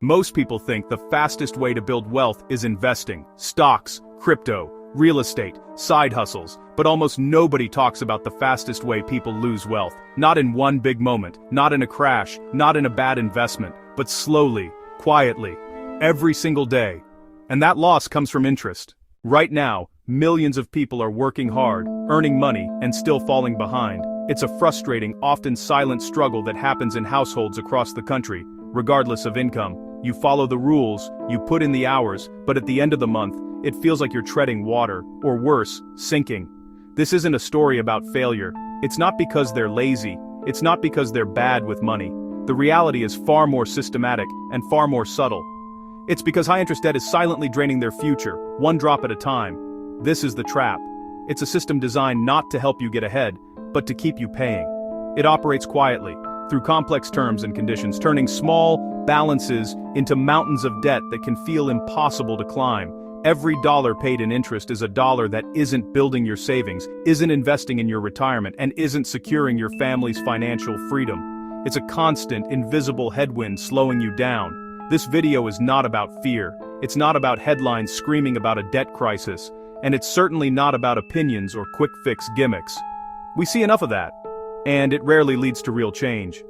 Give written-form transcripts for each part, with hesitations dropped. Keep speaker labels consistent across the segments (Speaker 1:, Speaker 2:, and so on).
Speaker 1: Most people think the fastest way to build wealth is investing, stocks, crypto, real estate, side hustles, but almost nobody talks about the fastest way people lose wealth. Not in one big moment, not in a crash, not in a bad investment, but slowly, quietly, every single day. And that loss comes from interest. Right now, millions of people are working hard, earning money, and still falling behind. It's a frustrating, often silent struggle that happens in households across the country, regardless of income. You follow the rules, you put in the hours, but at the end of the month, it feels like you're treading water, or worse, sinking. This isn't a story about failure. It's not because they're lazy. It's not because they're bad with money. The reality is far more systematic and far more subtle. It's because high-interest debt is silently draining their future, one drop at a time. This is the trap. It's a system designed not to help you get ahead, but to keep you paying. It operates quietly, through complex terms and conditions, turning small balances into mountains of debt that can feel impossible to climb. Every dollar paid in interest is a dollar that isn't building your savings, isn't investing in your retirement, and isn't securing your family's financial freedom. It's a constant, invisible headwind slowing you down. This video is not about fear. It's not about headlines screaming about a debt crisis, and it's certainly not about opinions or quick-fix gimmicks. We see enough of that, and it rarely leads to real change.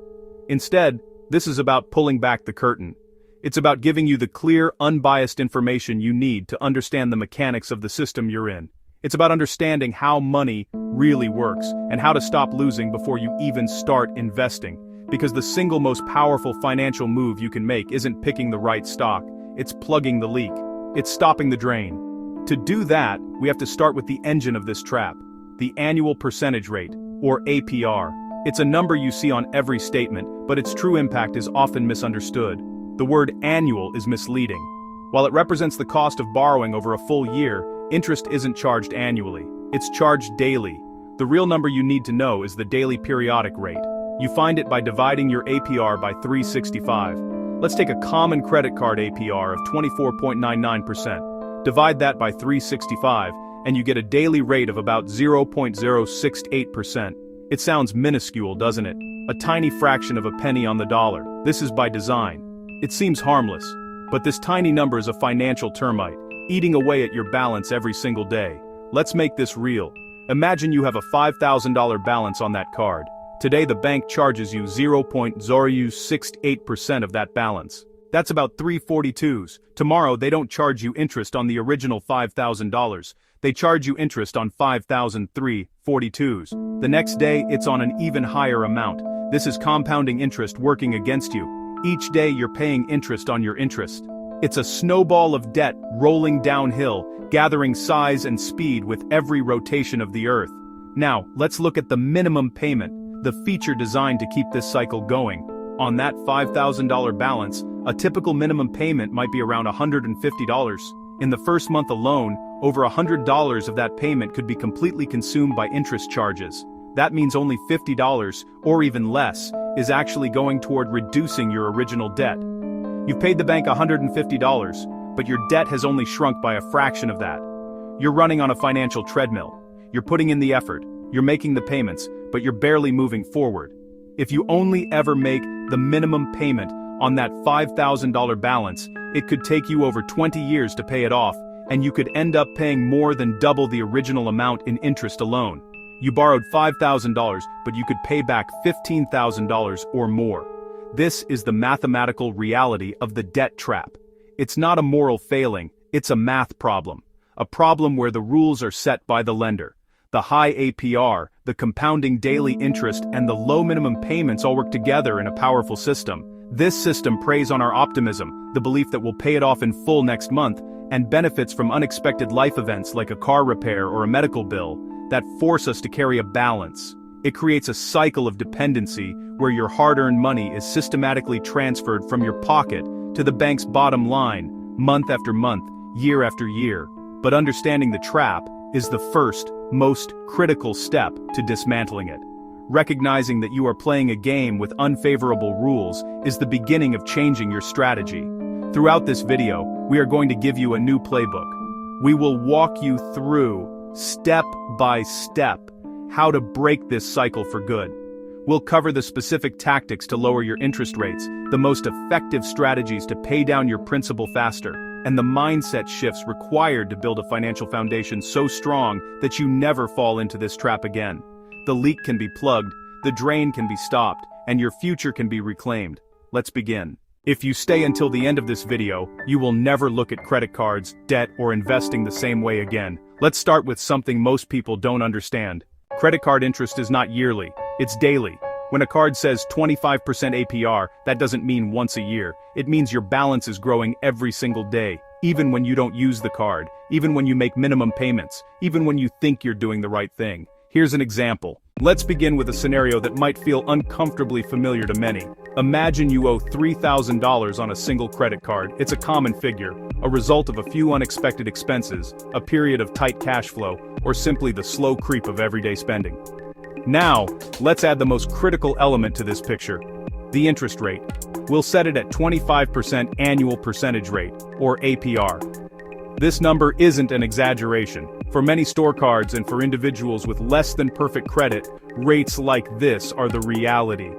Speaker 1: Instead, this is about pulling back the curtain. It's about giving you the clear, unbiased information you need to understand the mechanics of the system you're in. It's about understanding how money really works, and how to stop losing before you even start investing. Because the single most powerful financial move you can make isn't picking the right stock, it's plugging the leak. It's stopping the drain. To do that, we have to start with the engine of this trap, the annual percentage rate, or APR. It's a number you see on every statement, but its true impact is often misunderstood. The word annual is misleading. While it represents the cost of borrowing over a full year, interest isn't charged annually. It's charged daily. The real number you need to know is the daily periodic rate. You find it by dividing your APR by 365. Let's take a common credit card APR of 24.99%. Divide that by 365, and you get a daily rate of about 0.068%. It sounds minuscule, doesn't it? A tiny fraction of a penny on the dollar. This is by design. It seems harmless, but this tiny number is a financial termite, eating away at your balance every single day. Let's make this real. Imagine you have a $5,000 balance on that card. Today the bank charges you 0.068% of that balance. That's about 342s. Tomorrow they don't charge you interest on the original $5,000. They charge you interest on 5,342s. The next day it's on an even higher amount. This is compounding interest working against you. Each day you're paying interest on your interest. It's a snowball of debt rolling downhill, gathering size and speed with every rotation of the earth. Now, let's look at the minimum payment, the feature designed to keep this cycle going. On that $5,000 balance, a typical minimum payment might be around $150. In the first month alone, over $100 of that payment could be completely consumed by interest charges. That means only $50, or even less, is actually going toward reducing your original debt. You've paid the bank $150, but your debt has only shrunk by a fraction of that. You're running on a financial treadmill. You're putting in the effort, you're making the payments, but you're barely moving forward. If you only ever make the minimum payment on that $5,000 balance, it could take you over 20 years to pay it off, and you could end up paying more than double the original amount in interest alone. You borrowed $5,000, but you could pay back $15,000 or more. This is the mathematical reality of the debt trap. It's not a moral failing, it's a math problem. A problem where the rules are set by the lender. The high APR, the compounding daily interest, and the low minimum payments all work together in a powerful system. This system preys on our optimism, the belief that we'll pay it off in full next month, and benefits from unexpected life events like a car repair or a medical bill that force us to carry a balance. It creates a cycle of dependency where your hard-earned money is systematically transferred from your pocket to the bank's bottom line, month after month, year after year. But understanding the trap is the first, most critical step to dismantling it. Recognizing that you are playing a game with unfavorable rules is the beginning of changing your strategy. Throughout this video, we are going to give you a new playbook. We will walk you through, step by step, how to break this cycle for good. We'll cover the specific tactics to lower your interest rates, the most effective strategies to pay down your principal faster, and the mindset shifts required to build a financial foundation so strong that you never fall into this trap again. The leak can be plugged, the drain can be stopped, and your future can be reclaimed. Let's begin. If you stay until the end of this video, you will never look at credit cards, debt, or investing the same way again. Let's start with something most people don't understand. Credit card interest is not yearly, it's daily. When a card says 25% APR, that doesn't mean once a year. It means your balance is growing every single day, even when you don't use the card, even when you make minimum payments, even when you think you're doing the right thing. Here's an example. Let's begin with a scenario that might feel uncomfortably familiar to many. Imagine you owe $3,000 on a single credit card. It's a common figure, a result of a few unexpected expenses, a period of tight cash flow, or simply the slow creep of everyday spending. Now, let's add the most critical element to this picture, the interest rate. We'll set it at 25% annual percentage rate, or APR. This number isn't an exaggeration. For many store cards and for individuals with less than perfect credit, rates like this are the reality.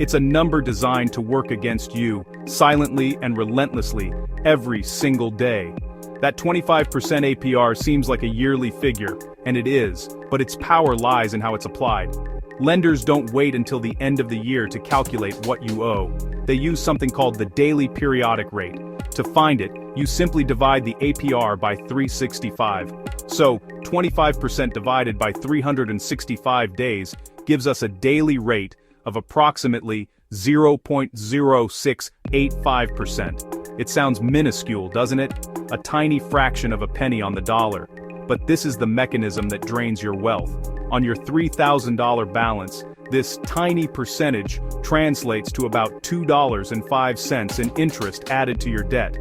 Speaker 1: It's a number designed to work against you, silently and relentlessly, every single day. That 25% APR seems like a yearly figure, and it is, but its power lies in how it's applied. Lenders don't wait until the end of the year to calculate what you owe. They use something called the daily periodic rate. To find it, you simply divide the APR by 365. So, 25% divided by 365 days gives us a daily rate of approximately 0.0685%. It sounds minuscule, doesn't it? A tiny fraction of a penny on the dollar. But this is the mechanism that drains your wealth. On your $3,000 balance, this tiny percentage translates to about $2.05 in interest added to your debt.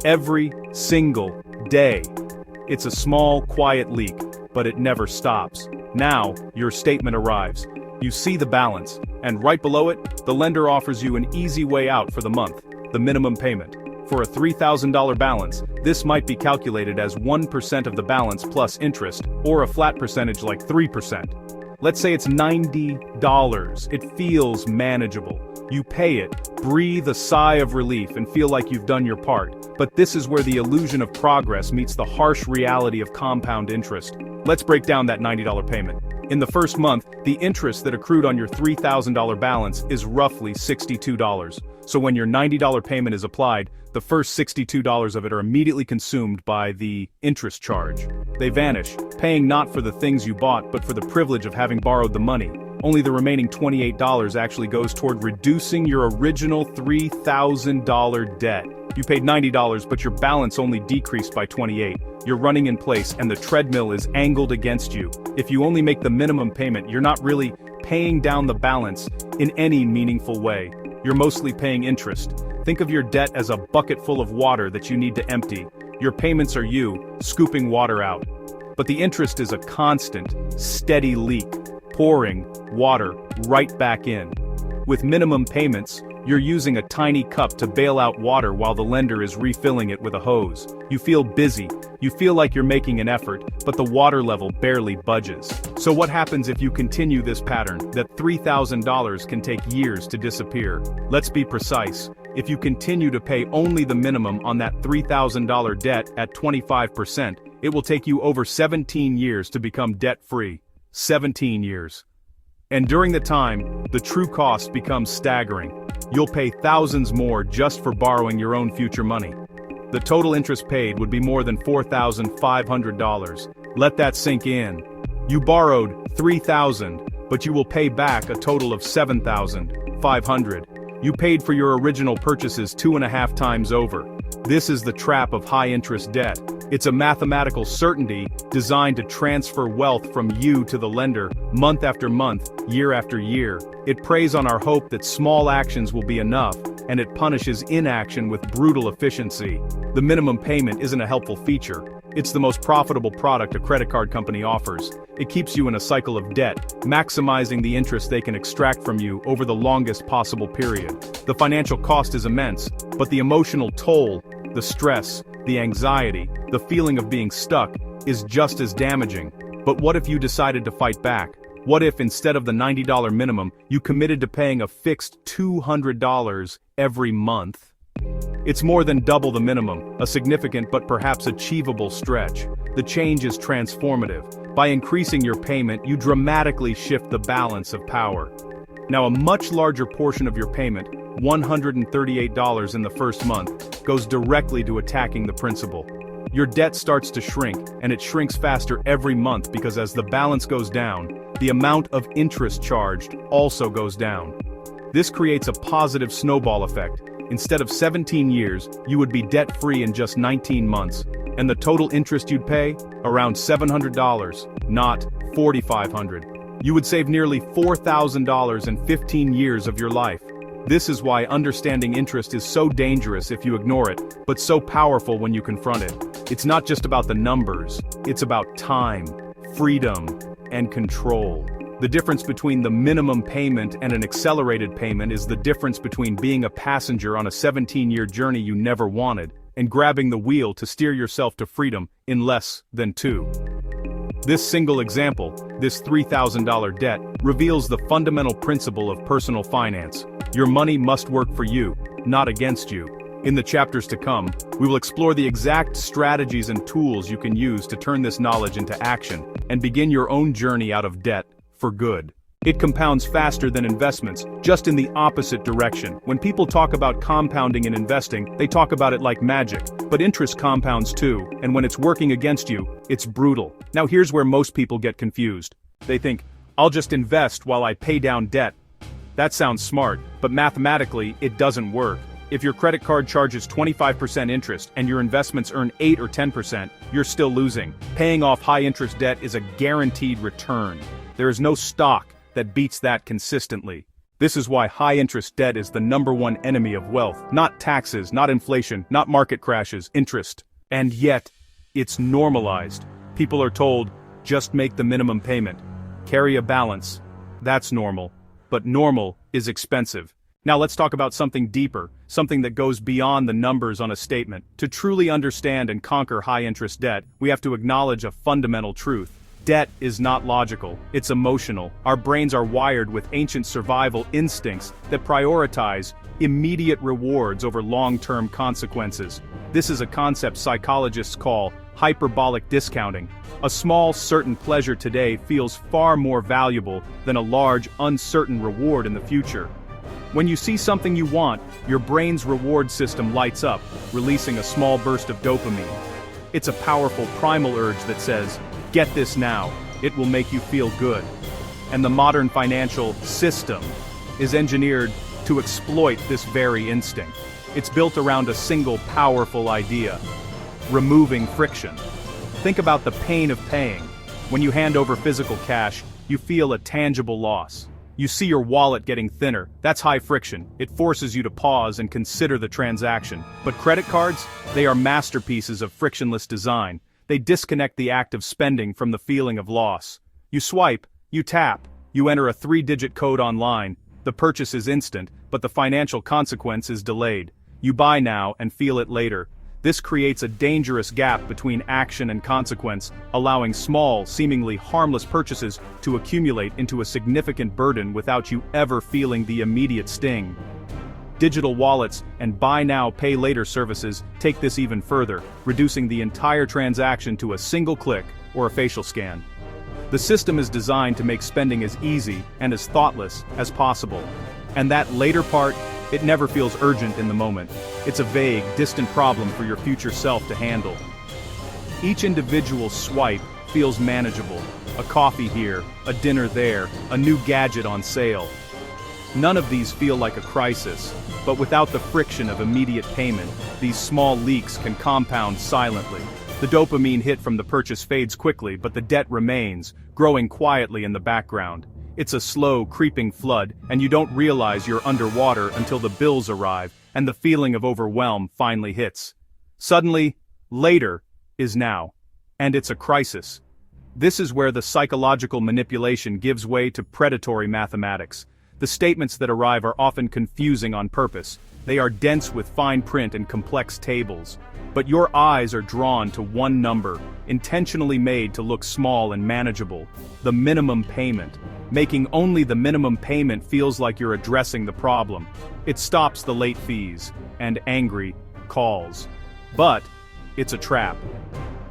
Speaker 1: Every single day. It's a small, quiet leak, but it never stops. Now, your statement arrives. You see the balance, and right below it, the lender offers you an easy way out for the month, the minimum payment. For a $3,000 balance, this might be calculated as 1% of the balance plus interest, or a flat percentage like 3%. Let's say it's $90. It feels manageable. You pay it, breathe a sigh of relief and feel like you've done your part. But this is where the illusion of progress meets the harsh reality of compound interest. Let's break down that $90 payment. In the first month, the interest that accrued on your $3,000 balance is roughly $62. So when your $90 payment is applied, the first $62 of it are immediately consumed by the interest charge. They vanish, paying not for the things you bought but for the privilege of having borrowed the money. Only the remaining $28 actually goes toward reducing your original $3,000 debt. You paid $90, but your balance only decreased by $28. You're running in place and the treadmill is angled against you. If you only make the minimum payment, you're not really paying down the balance in any meaningful way. You're mostly paying interest. Think of your debt as a bucket full of water that you need to empty. Your payments are you, scooping water out. But the interest is a constant, steady leak, pouring water right back in. With minimum payments, you're using a tiny cup to bail out water while the lender is refilling it with a hose. You feel busy, you feel like you're making an effort, but the water level barely budges. So what happens if you continue this pattern? That $3,000 can take years to disappear. Let's be precise. If you continue to pay only the minimum on that $3,000 debt at 25%, it will take you over 17 years to become debt-free. 17 years. And during the time, the true cost becomes staggering. You'll pay thousands more just for borrowing your own future money. The total interest paid would be more than $4,500. Let that sink in. You borrowed $3,000, but you will pay back a total of $7,500. You paid for your original purchases 2.5 times over. This is the trap of high-interest debt. It's a mathematical certainty designed to transfer wealth from you to the lender, month after month, year after year. It preys on our hope that small actions will be enough, and it punishes inaction with brutal efficiency. The minimum payment isn't a helpful feature. It's the most profitable product a credit card company offers. It keeps you in a cycle of debt, maximizing the interest they can extract from you over the longest possible period. The financial cost is immense, but the emotional toll, the stress, the anxiety, the feeling of being stuck, is just as damaging. But what if you decided to fight back? What if instead of the $90 minimum, you committed to paying a fixed $200 every month? It's more than double the minimum, a significant but perhaps achievable stretch. The change is transformative. By increasing your payment, you dramatically shift the balance of power. Now, a much larger portion of your payment, $138 in the first month, goes directly to attacking the principal. Your debt starts to shrink, and it shrinks faster every month because as the balance goes down, the amount of interest charged also goes down. This creates a positive snowball effect. Instead of 17 years, you would be debt-free in just 19 months, and the total interest you'd pay? Around $700, not $4,500. You would save nearly $4,000 in 15 years of your life. This is why understanding interest is so dangerous if you ignore it, but so powerful when you confront it. It's not just about the numbers, it's about time, freedom, and control. The difference between the minimum payment and an accelerated payment is the difference between being a passenger on a 17-year journey you never wanted and grabbing the wheel to steer yourself to freedom in less than 2. This single example, this $3,000 debt, reveals the fundamental principle of personal finance. Your money must work for you, not against you. In the chapters to come, we will explore the exact strategies and tools you can use to turn this knowledge into action and begin your own journey out of debt for good. It compounds faster than investments, just in the opposite direction. When people talk about compounding in investing, they talk about it like magic. But interest compounds too, and when it's working against you, it's brutal. Now here's where most people get confused. They think, I'll just invest while I pay down debt. That sounds smart, but mathematically, it doesn't work. If your credit card charges 25% interest and your investments earn 8 or 10%, you're still losing. Paying off high-interest debt is a guaranteed return. There is no stock that beats that consistently. This is why high-interest debt is the #1 enemy of wealth. Not taxes, not inflation, not market crashes, interest. And yet, it's normalized. People are told, just make the minimum payment. Carry a balance. That's normal. But normal is expensive. Now let's talk about something deeper, something that goes beyond the numbers on a statement. To truly understand and conquer high-interest debt, we have to acknowledge a fundamental truth. Debt is not logical, it's emotional. Our brains are wired with ancient survival instincts that prioritize immediate rewards over long-term consequences. This is a concept psychologists call hyperbolic discounting. A small, certain pleasure today feels far more valuable than a large, uncertain reward in the future. When you see something you want, your brain's reward system lights up, releasing a small burst of dopamine. It's a powerful primal urge that says, get this now, it will make you feel good. And the modern financial system is engineered to exploit this very instinct. It's built around a single powerful idea: removing friction. Think about the pain of paying. When you hand over physical cash, you feel a tangible loss. You see your wallet getting thinner. That's high friction. It forces you to pause and consider the transaction. But credit cards? They are masterpieces of frictionless design. They disconnect the act of spending from the feeling of loss. You swipe, you tap, you enter a 3-digit code online. The purchase is instant, but the financial consequence is delayed. You buy now and feel it later. This creates a dangerous gap between action and consequence, allowing small, seemingly harmless purchases to accumulate into a significant burden without you ever feeling the immediate sting. Digital wallets and buy now, pay later services take this even further, reducing the entire transaction to a single click or a facial scan. The system is designed to make spending as easy and as thoughtless as possible. And that later part, it never feels urgent in the moment. It's a vague, distant problem for your future self to handle. Each individual swipe feels manageable. A coffee here, a dinner there, a new gadget on sale. None of these feel like a crisis, but without the friction of immediate payment, these small leaks can compound silently. The dopamine hit from the purchase fades quickly, but the debt remains, growing quietly in the background. It's a slow, creeping flood, and you don't realize you're underwater until the bills arrive, and the feeling of overwhelm finally hits. Suddenly, later is now. And it's a crisis. This is where the psychological manipulation gives way to predatory mathematics. The statements that arrive are often confusing on purpose. They are dense with fine print and complex tables. But your eyes are drawn to one number, intentionally made to look small and manageable: the minimum payment. Making only the minimum payment feels like you're addressing the problem. It stops the late fees and angry calls. But it's a trap.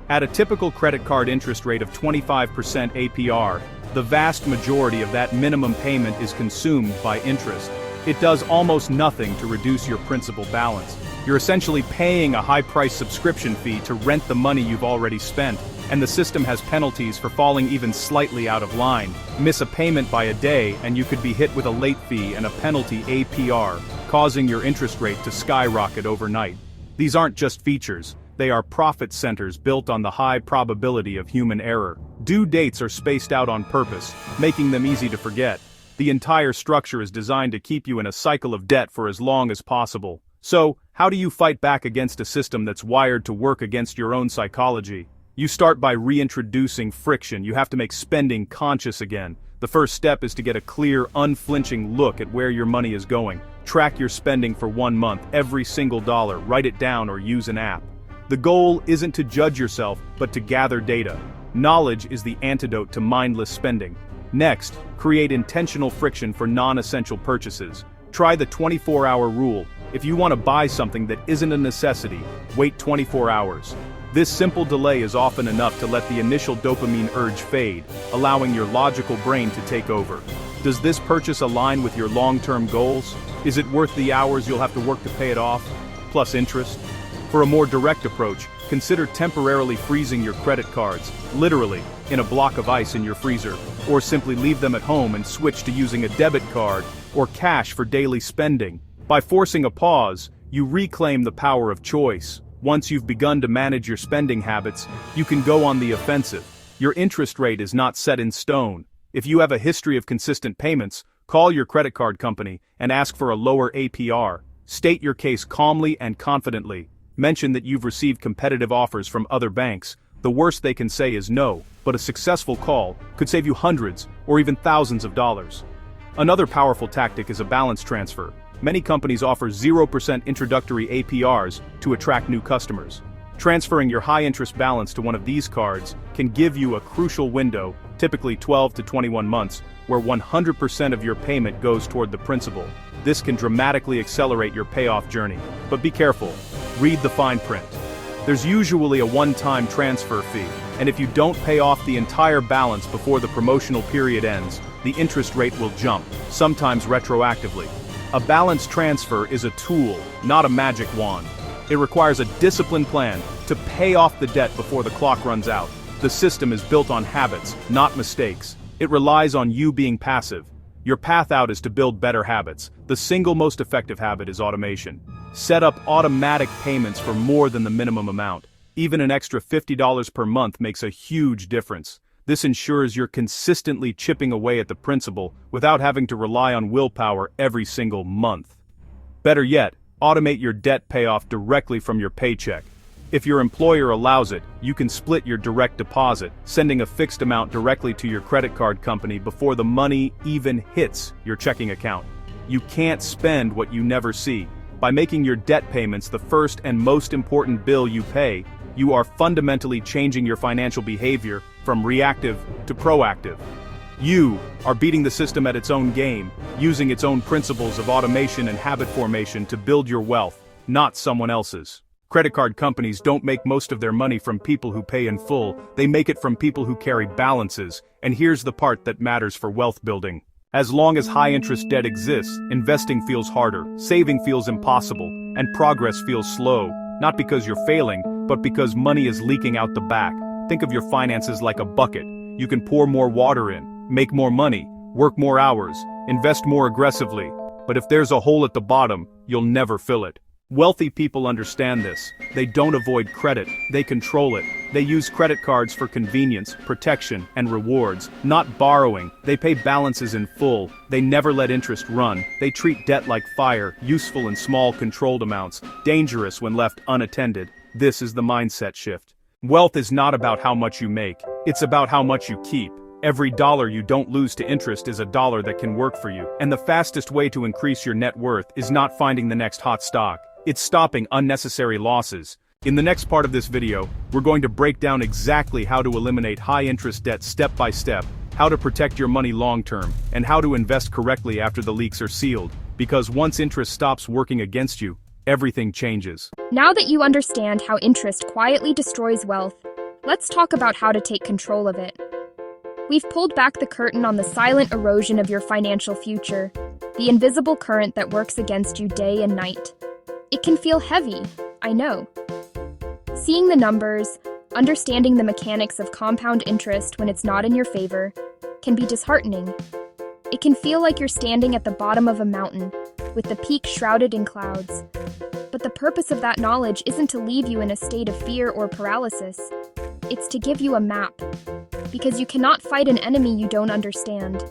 Speaker 1: At a typical credit card interest rate of 25% APR, the vast majority of that minimum payment is consumed by interest. It does almost nothing to reduce your principal balance. You're essentially paying a high-priced subscription fee to rent the money you've already spent, and the system has penalties for falling even slightly out of line. Miss a payment by a day and you could be hit with a late fee and a penalty APR, causing your interest rate to skyrocket overnight. These aren't just features, they are profit centers built on the high probability of human error. Due dates are spaced out on purpose, making them easy to forget. The entire structure is designed to keep you in a cycle of debt for as long as possible. So, how do you fight back against a system that's wired to work against your own psychology? You start by reintroducing friction. You have to make spending conscious again. The first step is to get a clear, unflinching look at where your money is going. Track your spending for 1 month, every single dollar, write it down or use an app. The goal isn't to judge yourself, but to gather data. Knowledge is the antidote to mindless spending. Next, create intentional friction for non-essential purchases. Try the 24-hour rule. If you want to buy something that isn't a necessity, wait 24 hours. This simple delay is often enough to let the initial dopamine urge fade, allowing your logical brain to take over. Does this purchase align with your long-term goals? Is it worth the hours you'll have to work to pay it off, plus interest? For a more direct approach, consider temporarily freezing your credit cards, literally, in a block of ice in your freezer, or simply leave them at home and switch to using a debit card or cash for daily spending. By forcing a pause, you reclaim the power of choice. Once you've begun to manage your spending habits, you can go on the offensive. Your interest rate is not set in stone. If you have a history of consistent payments, call your credit card company and ask for a lower APR. State your case calmly and confidently. Mention that you've received competitive offers from other banks. The worst they can say is no, but a successful call could save you hundreds or even thousands of dollars. Another powerful tactic is a balance transfer. Many companies offer 0% introductory APRs to attract new customers. Transferring your high-interest balance to one of these cards can give you a crucial window, typically 12 to 21 months, where 100% of your payment goes toward the principal. This can dramatically accelerate your payoff journey. But be careful. Read the fine print. There's usually a one-time transfer fee, and if you don't pay off the entire balance before the promotional period ends, the interest rate will jump, sometimes retroactively. A balance transfer is a tool, not a magic wand. It requires a disciplined plan to pay off the debt before the clock runs out. The system is built on habits, not mistakes. It relies on you being passive. Your path out is to build better habits. The single most effective habit is automation. Set up automatic payments for more than the minimum amount. Even an extra $50 per month makes a huge difference. This ensures you're consistently chipping away at the principal without having to rely on willpower every single month. Better yet, automate your debt payoff directly from your paycheck. If your employer allows it, you can split your direct deposit, sending a fixed amount directly to your credit card company before the money even hits your checking account. You can't spend what you never see. By making your debt payments the first and most important bill you pay, you are fundamentally changing your financial behavior from reactive to proactive. You are beating the system at its own game, using its own principles of automation and habit formation to build your wealth, not someone else's. Credit card companies don't make most of their money from people who pay in full, they make it from people who carry balances, and here's the part that matters for wealth building. As long as high-interest debt exists, investing feels harder, saving feels impossible, and progress feels slow, not because you're failing, but because money is leaking out the back. Think of your finances like a bucket. You can pour more water in, make more money, work more hours, invest more aggressively, but if there's a hole at the bottom, you'll never fill it. Wealthy people understand this. They don't avoid credit, they control it. They use credit cards for convenience, protection, and rewards, not borrowing. They pay balances in full. They never let interest run. They treat debt like fire, useful in small controlled amounts, dangerous when left unattended. This is the mindset shift. Wealth is not about how much you make, it's about how much you keep. Every dollar you don't lose to interest is a dollar that can work for you. And the fastest way to increase your net worth is not finding the next hot stock. It's stopping unnecessary losses. In the next part of this video, we're going to break down exactly how to eliminate high-interest debt step by step, how to protect your money long-term, and how to invest correctly after the leaks are sealed, because once interest stops working against you, everything changes.
Speaker 2: Now that you understand how interest quietly destroys wealth, let's talk about how to take control of it. We've pulled back the curtain on the silent erosion of your financial future, the invisible current that works against you day and night. It can feel heavy, I know. Seeing the numbers, understanding the mechanics of compound interest when it's not in your favor, can be disheartening. It can feel like you're standing at the bottom of a mountain, with the peak shrouded in clouds. But the purpose of that knowledge isn't to leave you in a state of fear or paralysis. It's to give you a map, because you cannot fight an enemy you don't understand.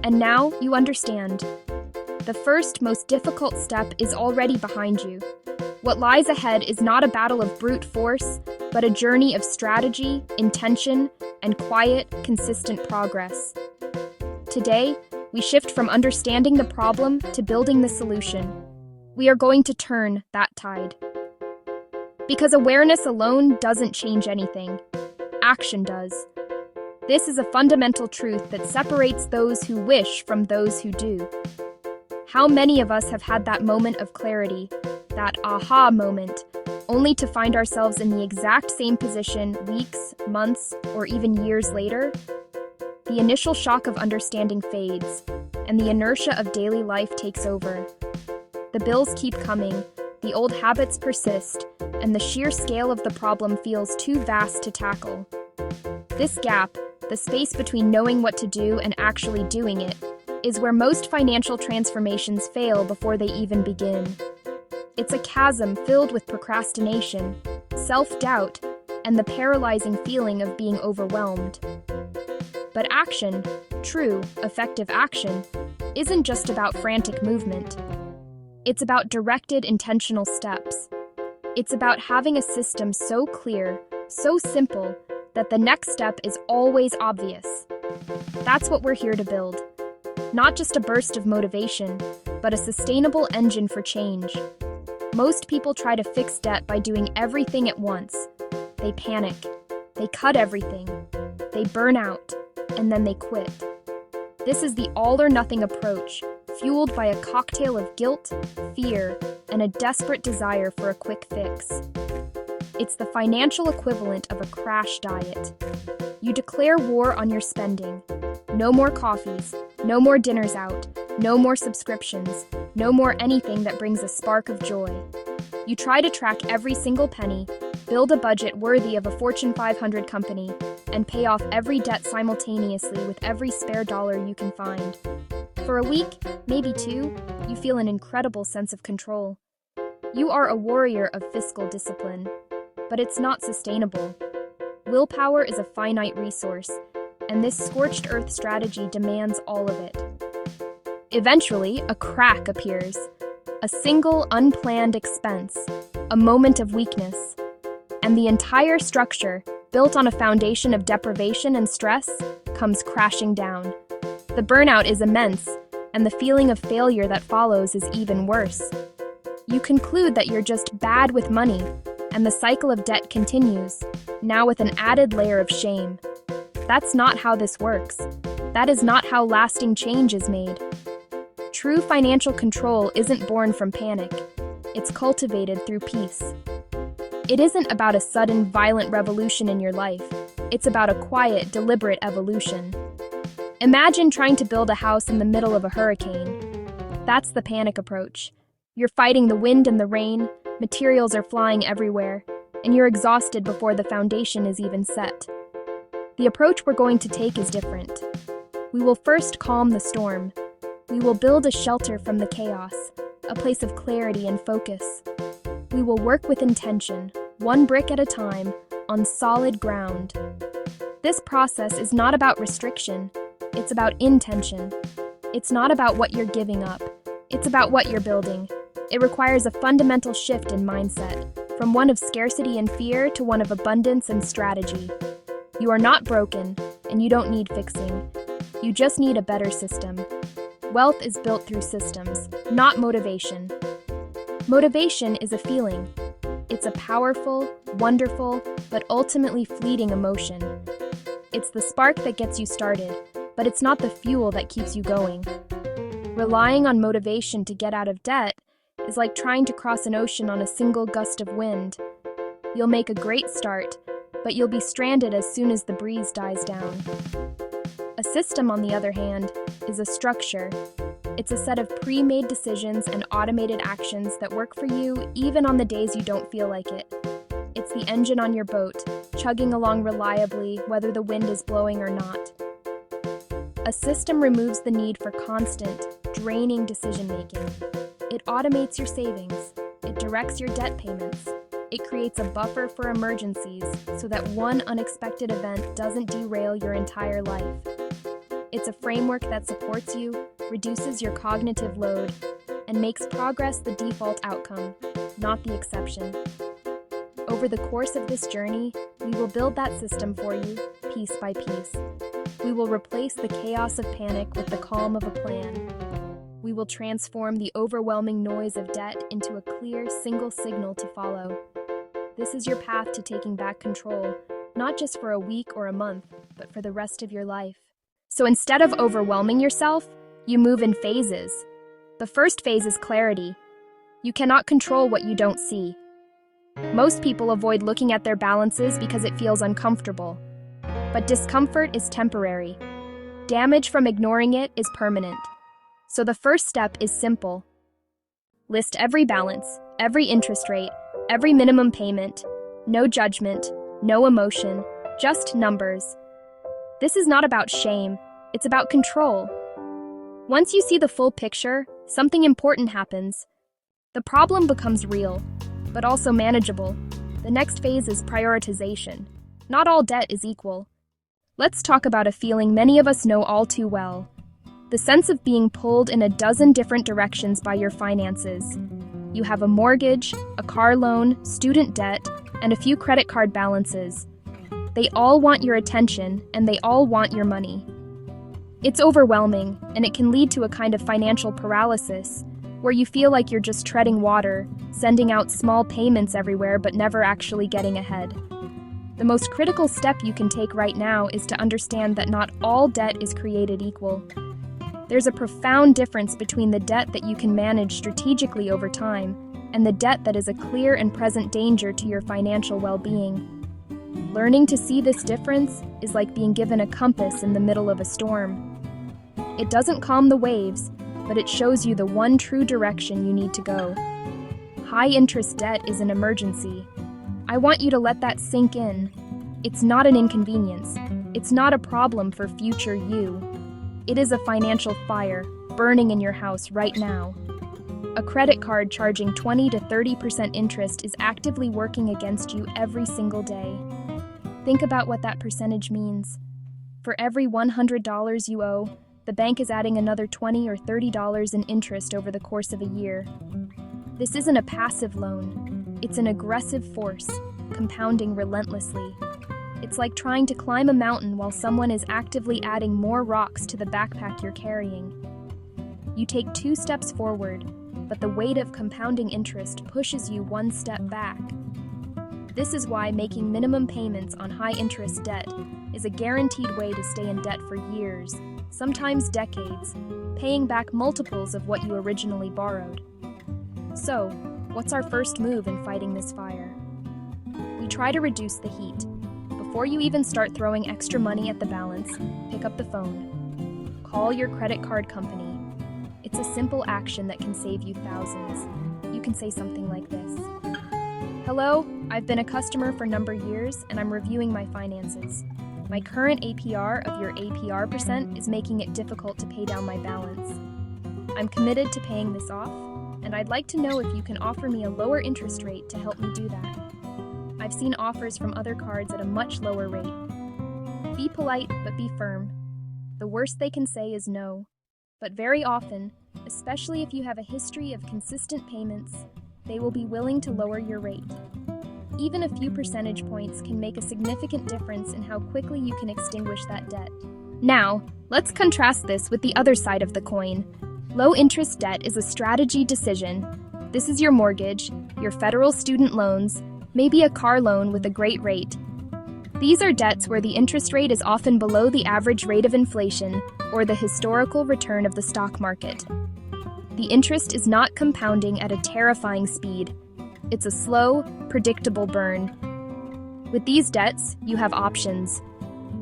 Speaker 2: And now you understand. The first, most difficult step is already behind you. What lies ahead is not a battle of brute force, but a journey of strategy, intention, and quiet, consistent progress. Today, we shift from understanding the problem to building the solution. We are going to turn that tide. Because awareness alone doesn't change anything. Action does. This is a fundamental truth that separates those who wish from those who do. How many of us have had that moment of clarity, that aha moment, only to find ourselves in the exact same position weeks, months, or even years later? The initial shock of understanding fades, and the inertia of daily life takes over. The bills keep coming, the old habits persist, and the sheer scale of the problem feels too vast to tackle. This gap, the space between knowing what to do and actually doing it, is where most financial transformations fail before they even begin. It's a chasm filled with procrastination, self-doubt, and the paralyzing feeling of being overwhelmed. But action, true, effective action, isn't just about frantic movement. It's about directed, intentional steps. It's about having a system so clear, so simple, that the next step is always obvious. That's what we're here to build. Not just a burst of motivation, but a sustainable engine for change. Most people try to fix debt by doing everything at once. They panic, they cut everything, they burn out, and then they quit. This is the all-or-nothing approach, fueled by a cocktail of guilt, fear, and a desperate desire for a quick fix. It's the financial equivalent of a crash diet. You declare war on your spending. No more coffees, no more dinners out, no more subscriptions, no more anything that brings a spark of joy. You try to track every single penny, build a budget worthy of a Fortune 500 company, and pay off every debt simultaneously with every spare dollar you can find. For a week, maybe two, you feel an incredible sense of control. You are a warrior of fiscal discipline, but it's not sustainable. Willpower is a finite resource, and this scorched earth strategy demands all of it. Eventually, a crack appears. A single, unplanned expense, a moment of weakness, and the entire structure, built on a foundation of deprivation and stress, comes crashing down. The burnout is immense, and the feeling of failure that follows is even worse. You conclude that you're just bad with money, and the cycle of debt continues, now with an added layer of shame. That's not how this works. That is not how lasting change is made. True financial control isn't born from panic. It's cultivated through peace. It isn't about a sudden, violent revolution in your life. It's about a quiet, deliberate evolution. Imagine trying to build a house in the middle of a hurricane. That's the panic approach. You're fighting the wind and the rain, materials are flying everywhere, and you're exhausted before the foundation is even set. The approach we're going to take is different. We will first calm the storm. We will build a shelter from the chaos, a place of clarity and focus. We will work with intention, one brick at a time, on solid ground. This process is not about restriction, it's about intention. It's not about what you're giving up, it's about what you're building. It requires a fundamental shift in mindset, from one of scarcity and fear to one of abundance and strategy. You are not broken, and you don't need fixing. You just need a better system. Wealth is built through systems, not motivation. Motivation is a feeling. It's a powerful, wonderful, but ultimately fleeting emotion. It's the spark that gets you started, but it's not the fuel that keeps you going. Relying on motivation to get out of debt is like trying to cross an ocean on a single gust of wind. You'll make a great start, but you'll be stranded as soon as the breeze dies down. A system, on the other hand, is a structure. It's a set of pre-made decisions and automated actions that work for you even on the days you don't feel like it. It's the engine on your boat, chugging along reliably whether the wind is blowing or not. A system removes the need for constant, draining decision-making. It automates your savings. It directs your debt payments. It creates a buffer for emergencies so that one unexpected event doesn't derail your entire life. It's a framework that supports you, reduces your cognitive load, and makes progress the default outcome, not the exception. Over the course of this journey, we will build that system for you, piece by piece. We will replace the chaos of panic with the calm of a plan. We will transform the overwhelming noise of debt into a clear, single signal to follow. This is your path to taking back control, not just for a week or a month, but for the rest of your life. So instead of overwhelming yourself, you move in phases. The first phase is clarity. You cannot control what you don't see. Most people avoid looking at their balances because it feels uncomfortable. But discomfort is temporary. Damage from ignoring it is permanent. So the first step is simple. List every balance, every interest rate, every minimum payment. No judgment, no emotion, just numbers. This is not about shame, it's about control. Once you see the full picture, something important happens. The problem becomes real, but also manageable. The next phase is prioritization. Not all debt is equal. Let's talk about a feeling many of us know all too well. The sense of being pulled in a dozen different directions by your finances. You have a mortgage, a car loan, student debt, and a few credit card balances. They all want your attention, and they all want your money. It's overwhelming, and it can lead to a kind of financial paralysis, where you feel like you're just treading water, sending out small payments everywhere but never actually getting ahead. The most critical step you can take right now is to understand that not all debt is created equal. There's a profound difference between the debt that you can manage strategically over time and the debt that is a clear and present danger to your financial well-being. Learning to see this difference is like being given a compass in the middle of a storm. It doesn't calm the waves, but it shows you the one true direction you need to go. High-interest debt is an emergency. I want you to let that sink in. It's not an inconvenience. It's not a problem for future you. It is a financial fire burning in your house right now. A credit card charging 20 to 30% interest is actively working against you every single day. Think about what that percentage means. For every $100 you owe, the bank is adding another $20 or $30 in interest over the course of a year. This isn't a passive loan. It's an aggressive force, compounding relentlessly. It's like trying to climb a mountain while someone is actively adding more rocks to the backpack you're carrying. You take 2 steps forward, but the weight of compounding interest pushes you 1 step back. This is why making minimum payments on high-interest debt is a guaranteed way to stay in debt for years, sometimes decades, paying back multiples of what you originally borrowed. So, what's our first move in fighting this fire? We try to reduce the heat. Before you even start throwing extra money at the balance, pick up the phone. Call your credit card company. It's a simple action that can save you thousands. You can say something like this. Hello, I've been a customer for years and I'm reviewing my finances. My current APR of your APR percent is making it difficult to pay down my balance. I'm committed to paying this off, and I'd like to know if you can offer me a lower interest rate to help me do that. I've seen offers from other cards at a much lower rate. Be polite, but be firm. The worst they can say is no. But very often, especially if you have a history of consistent payments, they will be willing to lower your rate. Even a few percentage points can make a significant difference in how quickly you can extinguish that debt. Now, let's contrast this with the other side of the coin. Low-interest debt is a strategy decision. This is your mortgage, your federal student loans, maybe a car loan with a great rate. These are debts where the interest rate is often below the average rate of inflation or the historical return of the stock market. The interest is not compounding at a terrifying speed. It's a slow, predictable burn. With these debts, you have options.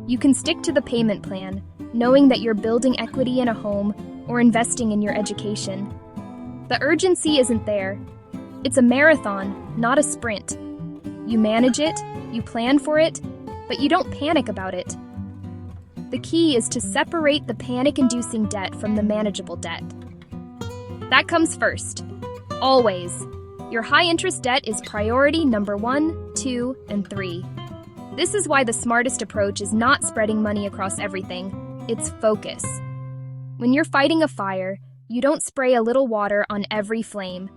Speaker 2: You can stick to the payment plan, knowing that you're building equity in a home or investing in your education. The urgency isn't there. It's a marathon, not a sprint. You manage it, you plan for it, but you don't panic about it. The key is to separate the panic-inducing debt from the manageable debt. That comes first. Always. Your high-interest debt is priority number 1, 2, and 3. This is why the smartest approach is not spreading money across everything. It's focus. When you're fighting a fire, you don't spray a little water on every flame.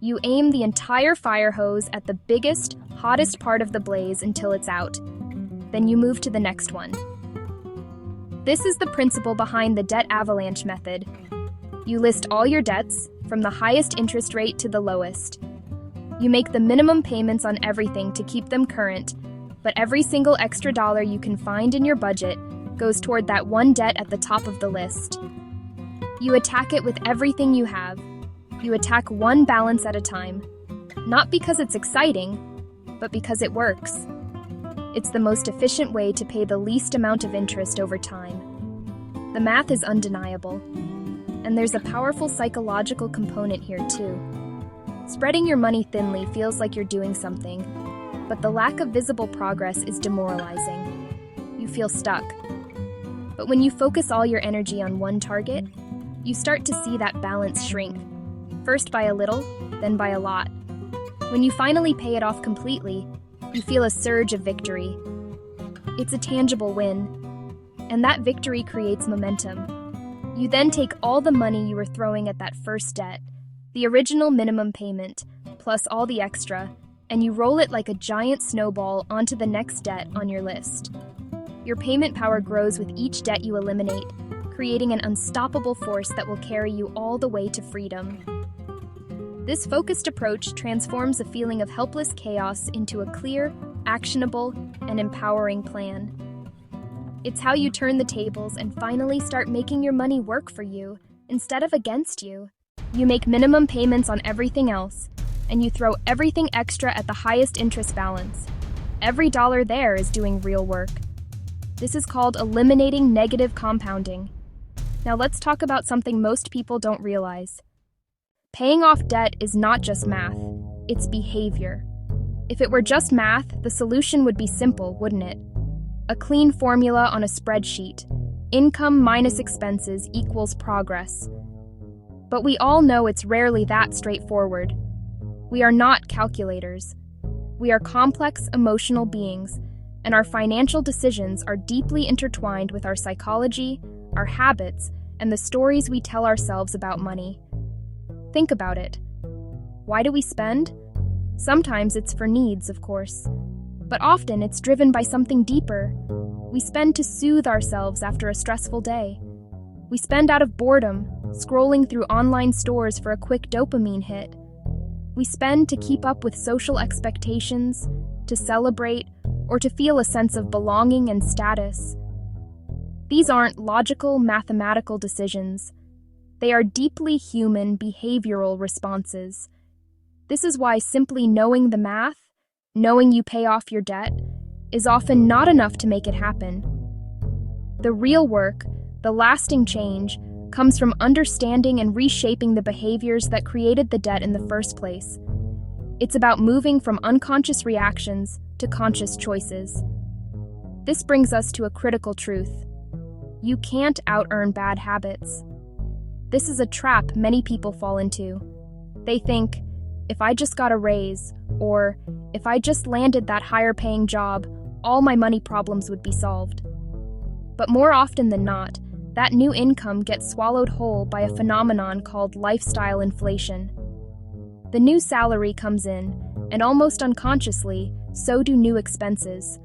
Speaker 2: You aim the entire fire hose at the biggest, hottest part of the blaze until it's out. Then you move to the next one. This is the principle behind the debt avalanche method. You list all your debts, from the highest interest rate to the lowest. You make the minimum payments on everything to keep them current, but every single extra dollar you can find in your budget goes toward that one debt at the top of the list. You attack it with everything you have. You attack one balance at a time, not because it's exciting, but because it works. It's the most efficient way to pay the least amount of interest over time. The math is undeniable, and there's a powerful psychological component here too. Spreading your money thinly feels like you're doing something, but the lack of visible progress is demoralizing. You feel stuck. But when you focus all your energy on one target, you start to see that balance shrink, first by a little, then by a lot. When you finally pay it off completely, you feel a surge of victory. It's a tangible win, and that victory creates momentum. You then take all the money you were throwing at that first debt, the original minimum payment, plus all the extra, and you roll it like a giant snowball onto the next debt on your list. Your payment power grows with each debt you eliminate, creating an unstoppable force that will carry you all the way to freedom. This focused approach transforms a feeling of helpless chaos into a clear, actionable, and empowering plan. It's how you turn the tables and finally start making your money work for you instead of against you. You make minimum payments on everything else, and you throw everything extra at the highest interest balance. Every dollar there is doing real work. This is called eliminating negative compounding. Now let's talk about something most people don't realize. Paying off debt is not just math, it's behavior. If it were just math, the solution would be simple, wouldn't it? A clean formula on a spreadsheet. Income minus expenses equals progress. But we all know it's rarely that straightforward. We are not calculators. We are complex, emotional beings, and our financial decisions are deeply intertwined with our psychology, our habits, and the stories we tell ourselves about money. Think about it. Why do we spend? Sometimes it's for needs, of course, but often it's driven by something deeper. We spend to soothe ourselves after a stressful day. We spend out of boredom, scrolling through online stores for a quick dopamine hit. We spend to keep up with social expectations, to celebrate, or to feel a sense of belonging and status. These aren't logical, mathematical decisions. They are deeply human behavioral responses. This is why simply knowing the math, knowing you pay off your debt, is often not enough to make it happen. The real work, the lasting change, comes from understanding and reshaping the behaviors that created the debt in the first place. It's about moving from unconscious reactions to conscious choices. This brings us to a critical truth. You can't out-earn bad habits. This is a trap many people fall into. They think, if I just got a raise, or if I just landed that higher-paying job, all my money problems would be solved. But more often than not, that new income gets swallowed whole by a phenomenon called lifestyle inflation. The new salary comes in, and almost unconsciously, so do new expenses.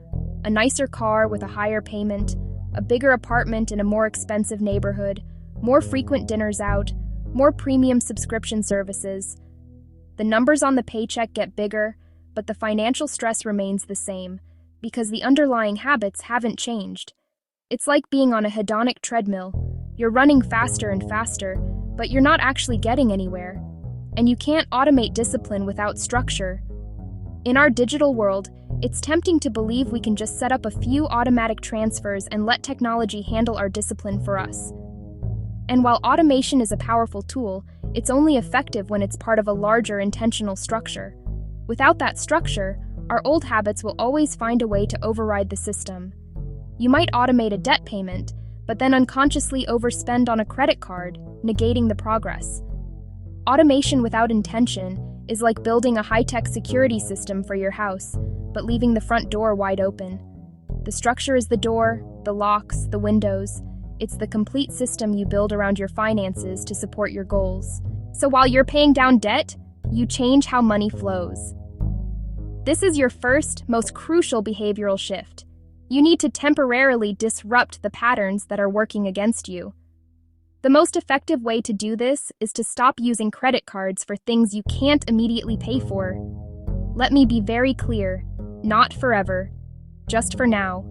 Speaker 2: A nicer car with a higher payment, a bigger apartment in a more expensive neighborhood, more frequent dinners out, more premium subscription services. The numbers on the paycheck get bigger, but the financial stress remains the same. because the underlying habits haven't changed. It's like being on a hedonic treadmill. You're running faster and faster, but you're not actually getting anywhere. And you can't automate discipline without structure. In our digital world, it's tempting to believe we can just set up a few automatic transfers and let technology handle our discipline for us. And while automation is a powerful tool, it's only effective when it's part of a larger intentional structure. Without that structure, our old habits will always find a way to override the system. You might automate a debt payment, but then unconsciously overspend on a credit card, negating the progress. Automation without intention is like building a high-tech security system for your house, but leaving the front door wide open. The structure is the door, the locks, the windows. It's the complete system you build around your finances to support your goals. So while you're paying down debt, you change how money flows. This is your first, most crucial behavioral shift. You need to temporarily disrupt the patterns that are working against you. The most effective way to do this is to stop using credit cards for things you can't immediately pay for. Let me be very clear, not forever, just for now.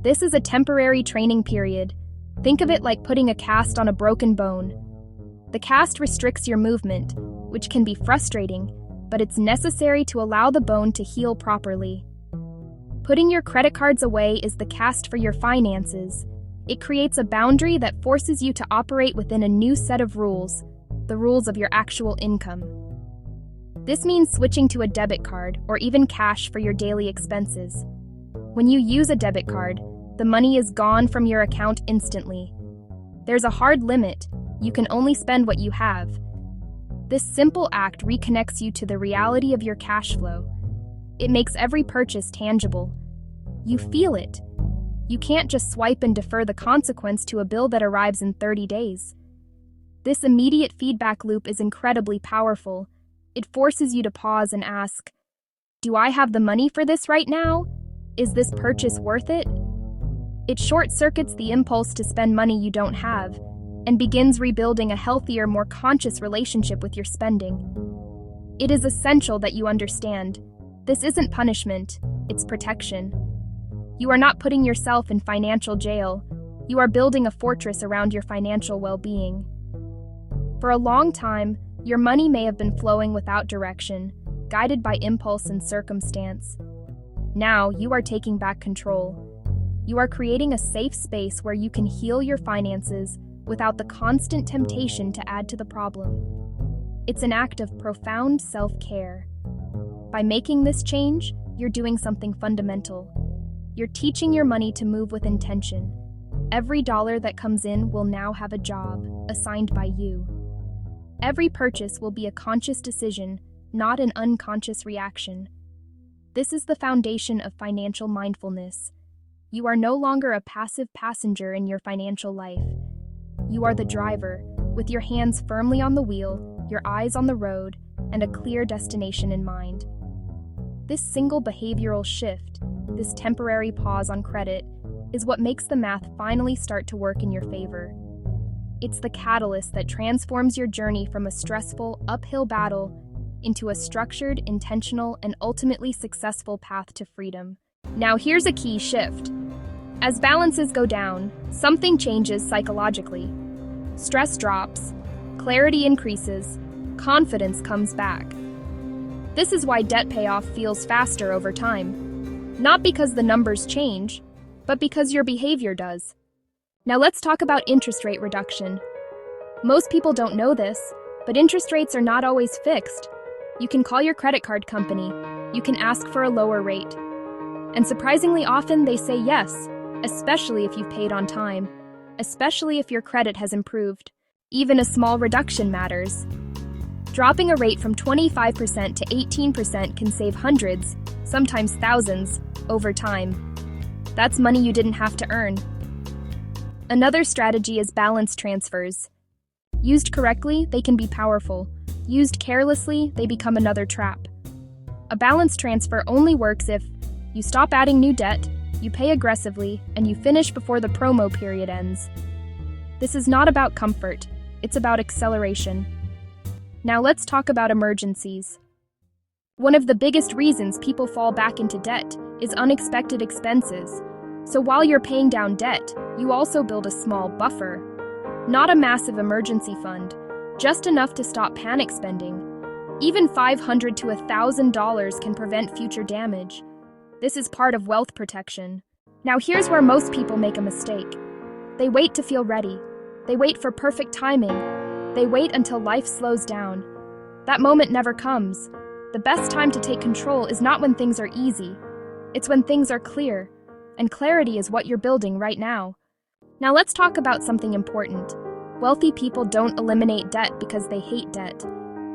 Speaker 2: This is a temporary training period. Think of it like putting a cast on a broken bone. The cast restricts your movement, which can be frustrating, but it's necessary to allow the bone to heal properly. Putting your credit cards away is the cast for your finances. It creates a boundary that forces you to operate within a new set of rules, the rules of your actual income. This means switching to a debit card or even cash for your daily expenses. When you use a debit card, the money is gone from your account instantly. There's a hard limit. You can only spend what you have. This simple act reconnects you to the reality of your cash flow. It makes every purchase tangible. You feel it. You can't just swipe and defer the consequence to a bill that arrives in 30 days. This immediate feedback loop is incredibly powerful. It forces you to pause and ask, do I have the money for this right now? Is this purchase worth it? It short-circuits the impulse to spend money you don't have and begins rebuilding a healthier, more conscious relationship with your spending. It is essential that you understand. This isn't punishment, it's protection. You are not putting yourself in financial jail. You are building a fortress around your financial well-being. For a long time, your money may have been flowing without direction, guided by impulse and circumstance. Now, you are taking back control. You are creating a safe space where you can heal your finances without the constant temptation to add to the problem. It's an act of profound self-care. By making this change, you're doing something fundamental. You're teaching your money to move with intention. Every dollar that comes in will now have a job assigned by you. Every purchase will be a conscious decision, not an unconscious reaction. This is the foundation of financial mindfulness. You are no longer a passive passenger in your financial life. You are the driver, with your hands firmly on the wheel, your eyes on the road, and a clear destination in mind. This single behavioral shift, this temporary pause on credit, is what makes the math finally start to work in your favor. It's the catalyst that transforms your journey from a stressful, uphill battle into a structured, intentional, and ultimately successful path to freedom. Now here's a key shift. As balances go down, something changes psychologically. Stress drops, clarity increases, confidence comes back. This is why debt payoff feels faster over time. Not because the numbers change, but because your behavior does. Now let's talk about interest rate reduction. Most people don't know this, but interest rates are not always fixed. You can call your credit card company. You can ask for a lower rate. And surprisingly often they say yes, especially if you've paid on time, especially if your credit has improved. Even a small reduction matters. Dropping a rate from 25% to 18% can save hundreds, sometimes thousands, over time. That's money you didn't have to earn. Another strategy is balance transfers. Used correctly, they can be powerful. Used carelessly, they become another trap. A balance transfer only works if you stop adding new debt, you pay aggressively, and you finish before the promo period ends. This is not about comfort, it's about acceleration. Now let's talk about emergencies. One of the biggest reasons people fall back into debt is unexpected expenses. So while you're paying down debt, you also build a small buffer. Not a massive emergency fund, just enough to stop panic spending. Even $500 to $1,000 can prevent future damage. This is part of wealth protection. Now here's where most people make a mistake. They wait to feel ready. They wait for perfect timing. They wait until life slows down. That moment never comes. The best time to take control is not when things are easy. It's when things are clear. And clarity is what you're building right now. Now let's talk about something important. Wealthy people don't eliminate debt because they hate debt.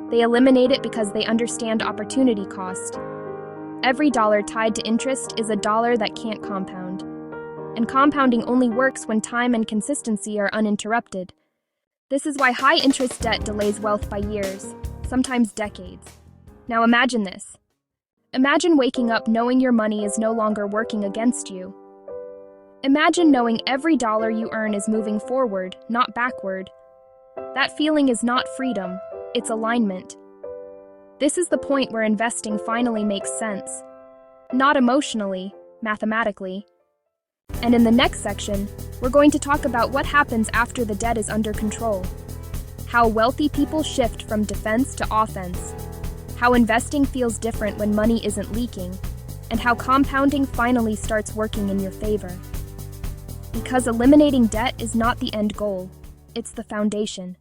Speaker 2: They eliminate it because they understand opportunity cost. Every dollar tied to interest is a dollar that can't compound. And compounding only works when time and consistency are uninterrupted. This is why high-interest debt delays wealth by years, sometimes decades. Now imagine this. Imagine waking up knowing your money is no longer working against you. Imagine knowing every dollar you earn is moving forward, not backward. That feeling is not freedom, it's alignment. This is the point where investing finally makes sense. Not emotionally, mathematically. And in the next section, we're going to talk about what happens after the debt is under control. How wealthy people shift from defense to offense. How investing feels different when money isn't leaking. And how compounding finally starts working in your favor. Because eliminating debt is not the end goal, it's the foundation.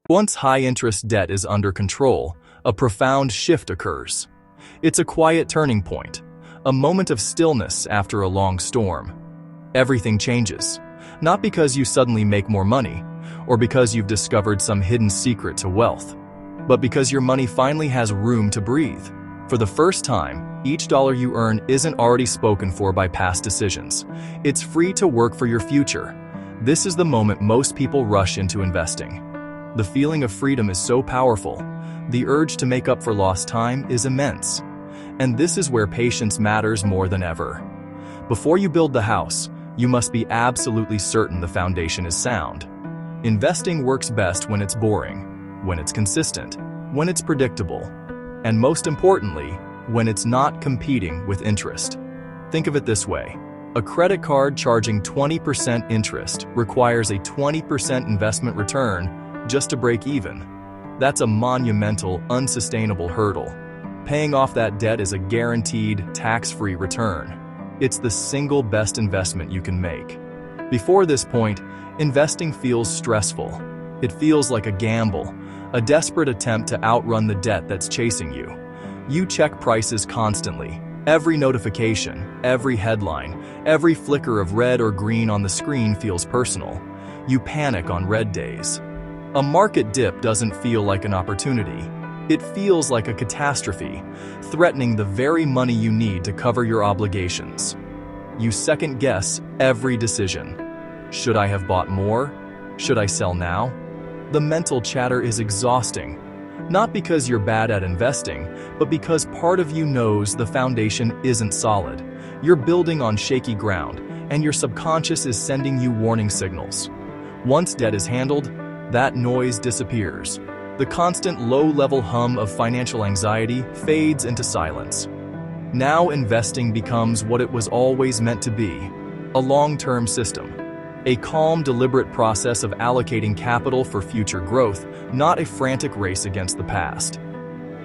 Speaker 3: Once high-interest debt is under control, a profound shift occurs. It's a quiet turning point, a moment of stillness after a long storm. Everything changes, not because you suddenly make more money, or because you've discovered some hidden secret to wealth, but because your money finally has room to breathe. For the first time, each dollar you earn isn't already spoken for by past decisions. It's free to work for your future. This is the moment most people rush into investing. The feeling of freedom is so powerful. The urge to make up for lost time is immense. And this is where patience matters more than ever. Before you build the house, you must be absolutely certain the foundation is sound. Investing works best when it's boring, when it's consistent, when it's predictable, and most importantly, when it's not competing with interest. Think of it this way. A credit card charging 20% interest requires a 20% investment return just to break even. That's a monumental, unsustainable hurdle. Paying off that debt is a guaranteed, tax-free return. It's the single best investment you can make. Before this point, investing feels stressful. It feels like a gamble, a desperate attempt to outrun the debt that's chasing you. You check prices constantly. Every notification, every headline, every flicker of red or green on the screen feels personal. You panic on red days. A market dip doesn't feel like an opportunity. It feels like a catastrophe, threatening the very money you need to cover your obligations. You second-guess every decision. Should I have bought more? Should I sell now? The mental chatter is exhausting. Not because you're bad at investing, but because part of you knows the foundation isn't solid. You're building on shaky ground, and your subconscious is sending you warning signals. Once debt is handled, that noise disappears. The constant low-level hum of financial anxiety fades into silence. Now investing becomes what it was always meant to be, a long-term system. A calm, deliberate process of allocating capital for future growth, not a frantic race against the past.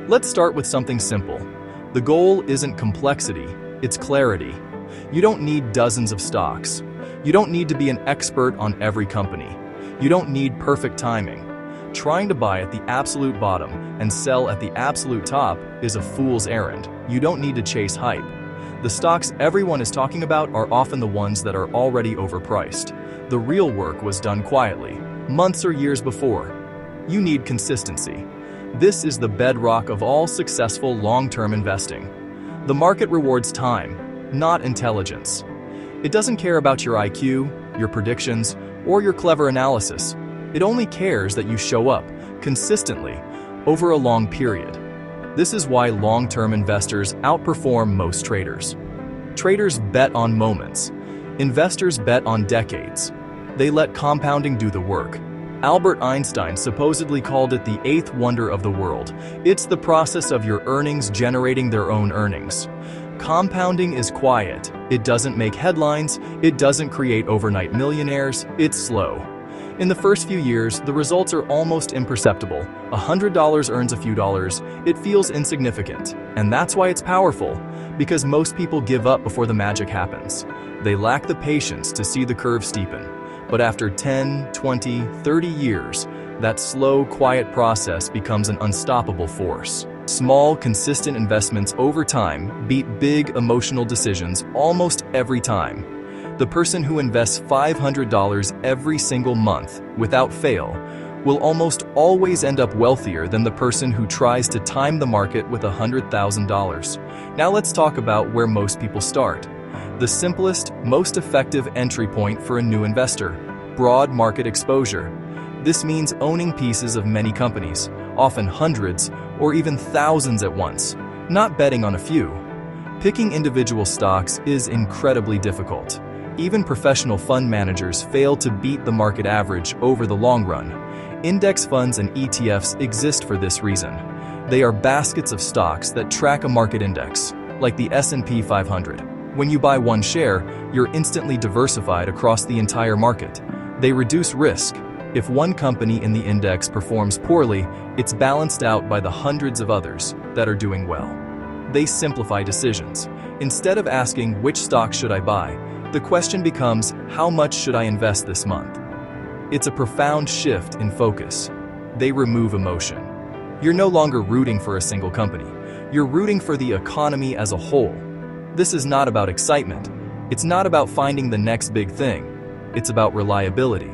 Speaker 3: Let's start with something simple. The goal isn't complexity, it's clarity. You don't need dozens of stocks. You don't need to be an expert on every company. You don't need perfect timing. Trying to buy at the absolute bottom and sell at the absolute top is a fool's errand. You don't need to chase hype. The stocks everyone is talking about are often the ones that are already overpriced. The real work was done quietly, months or years before. You need consistency. This is the bedrock of all successful long-term investing. The market rewards time, not intelligence. It doesn't care about your IQ, your predictions, or your clever analysis. It only cares that you show up consistently over a long period. This is why long-term investors outperform most traders. Traders bet on moments. Investors bet on decades. They let compounding do the work. Albert Einstein supposedly called it the eighth wonder of the world. It's the process of your earnings generating their own earnings. Compounding is quiet. It doesn't make headlines. It doesn't create overnight millionaires. It's slow. In the first few years, the results are almost imperceptible. $100 earns a few dollars. It feels insignificant. And that's why it's powerful, because most people give up before the magic happens. They lack the patience to see the curve steepen. But after 10, 20, 30 years, that slow, quiet process becomes an unstoppable force. Small, consistent investments over time beat big emotional decisions almost every time. The person who invests $500 every single month without fail will almost always end up wealthier than the person who tries to time the market with $100,000. Now let's talk about where most people start. The simplest, most effective entry point for a new investor: broad market exposure. This means owning pieces of many companies, often hundreds or even thousands at once, not betting on a few. Picking individual stocks is incredibly difficult. Even professional fund managers fail to beat the market average over the long run. Index funds and ETFs exist for this reason. They are baskets of stocks that track a market index, like the S&P 500. When you buy one share, you're instantly diversified across the entire market. They reduce risk. If one company in the index performs poorly, it's balanced out by the hundreds of others that are doing well. They simplify decisions. Instead of asking, which stock should I buy, the question becomes, how much should I invest this month? It's a profound shift in focus. They remove emotion. You're no longer rooting for a single company. You're rooting for the economy as a whole. This is not about excitement. It's not about finding the next big thing. It's about reliability.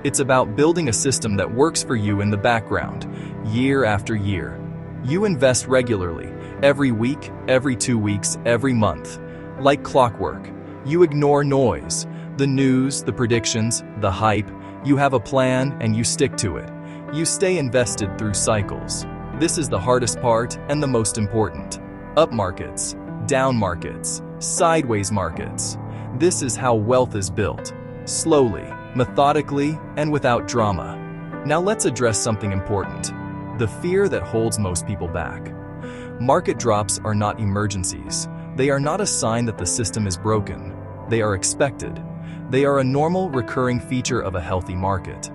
Speaker 3: It's about building a system that works for you in the background, year after year. You invest regularly, every week, every 2 weeks, every month. Like clockwork. You ignore noise, the news, the predictions, the hype. You have a plan and you stick to it. You stay invested through cycles. This is the hardest part and the most important. Up markets, down markets, sideways markets. This is how wealth is built. Slowly, methodically, and without drama. Now let's address something important. The fear that holds most people back. Market drops are not emergencies. They are not a sign that the system is broken. They are expected. They are a normal, recurring feature of a healthy market.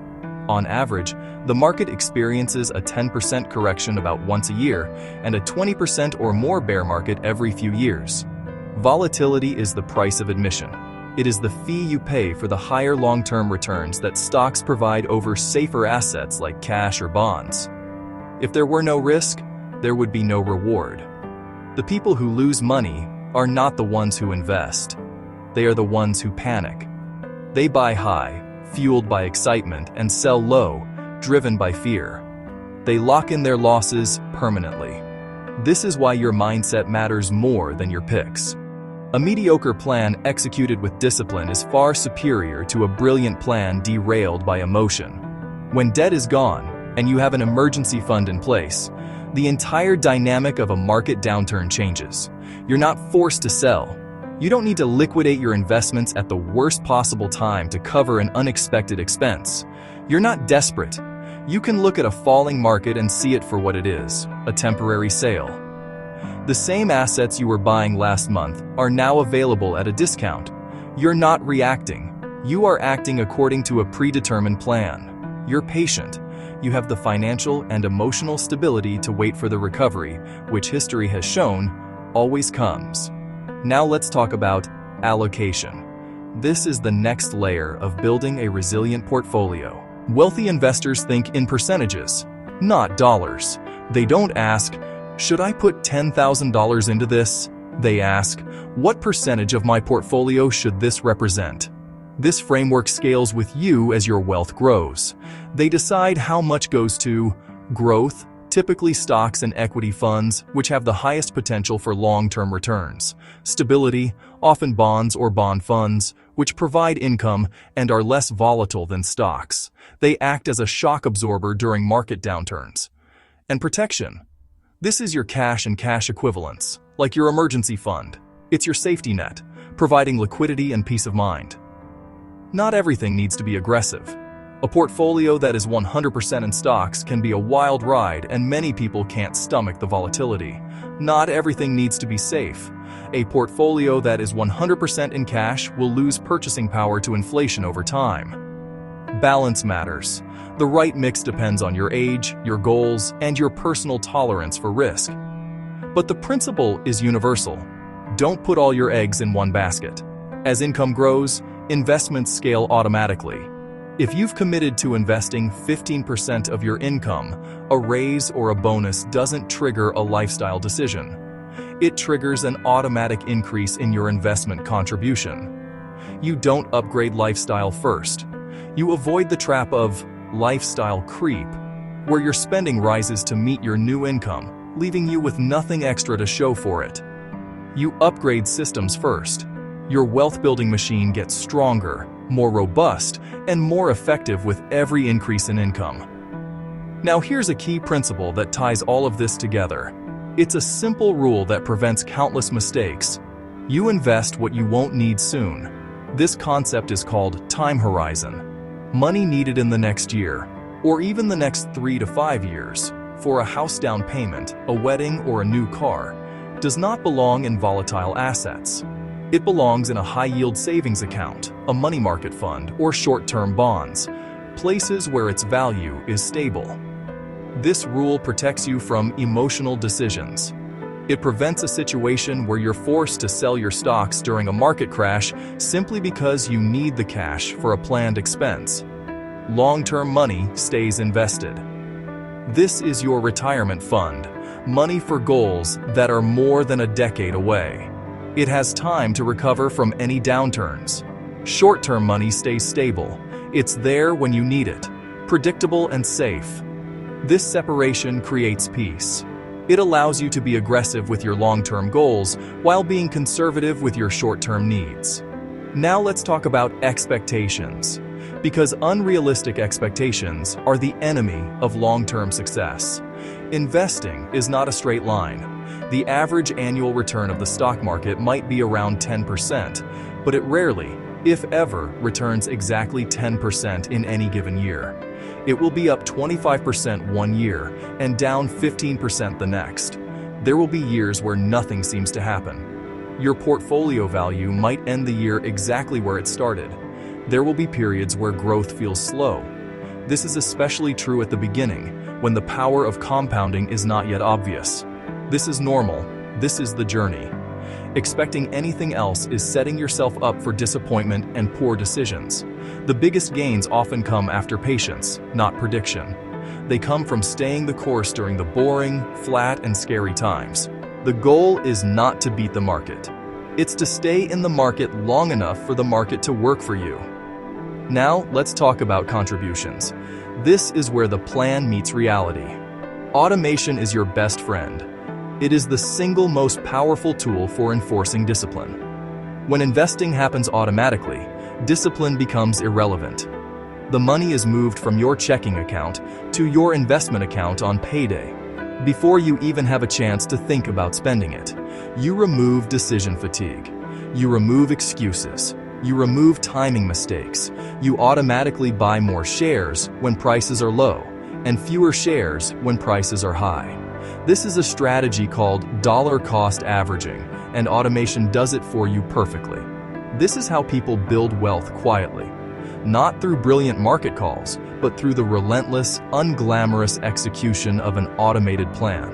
Speaker 3: On average, the market experiences a 10% correction about once a year and a 20% or more bear market every few years. Volatility is the price of admission. It is the fee you pay for the higher long-term returns that stocks provide over safer assets like cash or bonds. If there were no risk, there would be no reward. The people who lose money are not the ones who invest. They are the ones who panic. They buy high, fueled by excitement, and sell low, driven by fear. They lock in their losses permanently. This is why your mindset matters more than your picks. A mediocre plan executed with discipline is far superior to a brilliant plan derailed by emotion. When debt is gone, and you have an emergency fund in place, the entire dynamic of a market downturn changes. You're not forced to sell. You don't need to liquidate your investments at the worst possible time to cover an unexpected expense. You're not desperate. You can look at a falling market and see it for what it is, a temporary sale. The same assets you were buying last month are now available at a discount. You're not reacting. You are acting according to a predetermined plan. You're patient. You have the financial and emotional stability to wait for the recovery, which history has shown always comes. Now let's talk about allocation. This is the next layer of building a resilient portfolio. Wealthy investors think in percentages, not dollars. They don't ask, should I put $10,000 into this? They ask, what percentage of my portfolio should this represent? This framework scales with you as your wealth grows. They decide how much goes to growth, typically stocks and equity funds, which have the highest potential for long-term returns. Stability, often bonds or bond funds, which provide income and are less volatile than stocks. They act as a shock absorber during market downturns. And protection. This is your cash and cash equivalents, like your emergency fund. It's your safety net, providing liquidity and peace of mind. Not everything needs to be aggressive. A portfolio that is 100% in stocks can be a wild ride, and many people can't stomach the volatility. Not everything needs to be safe. A portfolio that is 100% in cash will lose purchasing power to inflation over time. Balance matters. The right mix depends on your age, your goals, and your personal tolerance for risk. But the principle is universal. Don't put all your eggs in one basket. As income grows, investments scale automatically. If you've committed to investing 15% of your income, a raise or a bonus doesn't trigger a lifestyle decision. It triggers an automatic increase in your investment contribution. You don't upgrade lifestyle first. You avoid the trap of lifestyle creep, where your spending rises to meet your new income, leaving you with nothing extra to show for it. You upgrade systems first. Your wealth-building machine gets stronger, more robust, and more effective with every increase in income. Now here's a key principle that ties all of this together. It's a simple rule that prevents countless mistakes. You invest what you won't need soon. This concept is called time horizon. Money needed in the next year, or even the next 3 to 5 years, for a house down payment, a wedding, or a new car, does not belong in volatile assets. It belongs in a high-yield savings account, a money market fund, or short-term bonds, places where its value is stable. This rule protects you from emotional decisions. It prevents a situation where you're forced to sell your stocks during a market crash simply because you need the cash for a planned expense. Long-term money stays invested. This is your retirement fund, money for goals that are more than a decade away. It has time to recover from any downturns. Short-term money stays stable. It's there when you need it, predictable and safe. This separation creates peace. It allows you to be aggressive with your long-term goals while being conservative with your short-term needs. Now let's talk about expectations, because unrealistic expectations are the enemy of long-term success. Investing is not a straight line. The average annual return of the stock market might be around 10%, but it rarely, if ever, returns exactly 10% in any given year. It will be up 25% one year and down 15% the next. There will be years where nothing seems to happen. Your portfolio value might end the year exactly where it started. There will be periods where growth feels slow. This is especially true at the beginning, when the power of compounding is not yet obvious. This is normal. This is the journey. Expecting anything else is setting yourself up for disappointment and poor decisions. The biggest gains often come after patience, not prediction. They come from staying the course during the boring, flat, and scary times. The goal is not to beat the market. It's to stay in the market long enough for the market to work for you. Now, let's talk about contributions. This is where the plan meets reality. Automation is your best friend. It is the single most powerful tool for enforcing discipline. When investing happens automatically, discipline becomes irrelevant. The money is moved from your checking account to your investment account on payday. Before you even have a chance to think about spending it, you remove decision fatigue. You remove excuses. You remove timing mistakes. You automatically buy more shares when prices are low and fewer shares when prices are high. This is a strategy called dollar cost averaging, and automation does it for you perfectly. This is how people build wealth quietly, not through brilliant market calls, but through the relentless, unglamorous execution of an automated plan.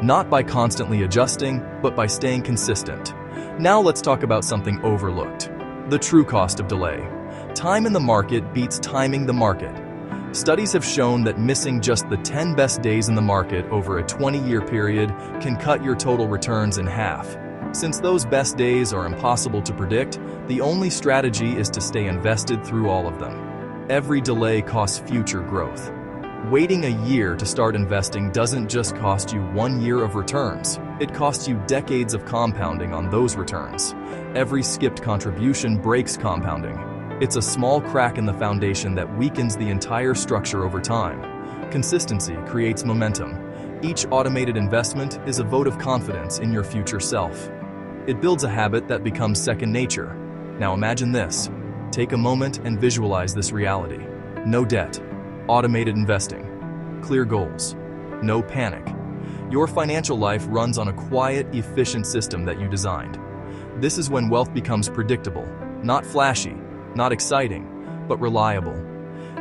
Speaker 3: Not by constantly adjusting, but by staying consistent. Now let's talk about something overlooked: the true cost of delay. Time in the market beats timing the market. Studies have shown that missing just the 10 best days in the market over a 20-year period can cut your total returns in half. Since those best days are impossible to predict, the only strategy is to stay invested through all of them. Every delay costs future growth. Waiting a year to start investing doesn't just cost you 1 year of returns, it costs you decades of compounding on those returns. Every skipped contribution breaks compounding. It's a small crack in the foundation that weakens the entire structure over time. Consistency creates momentum. Each automated investment is a vote of confidence in your future self. It builds a habit that becomes second nature. Now imagine this. Take a moment and visualize this reality. No debt. Automated investing. Clear goals. No panic. Your financial life runs on a quiet, efficient system that you designed. This is when wealth becomes predictable, not flashy, not exciting, but reliable.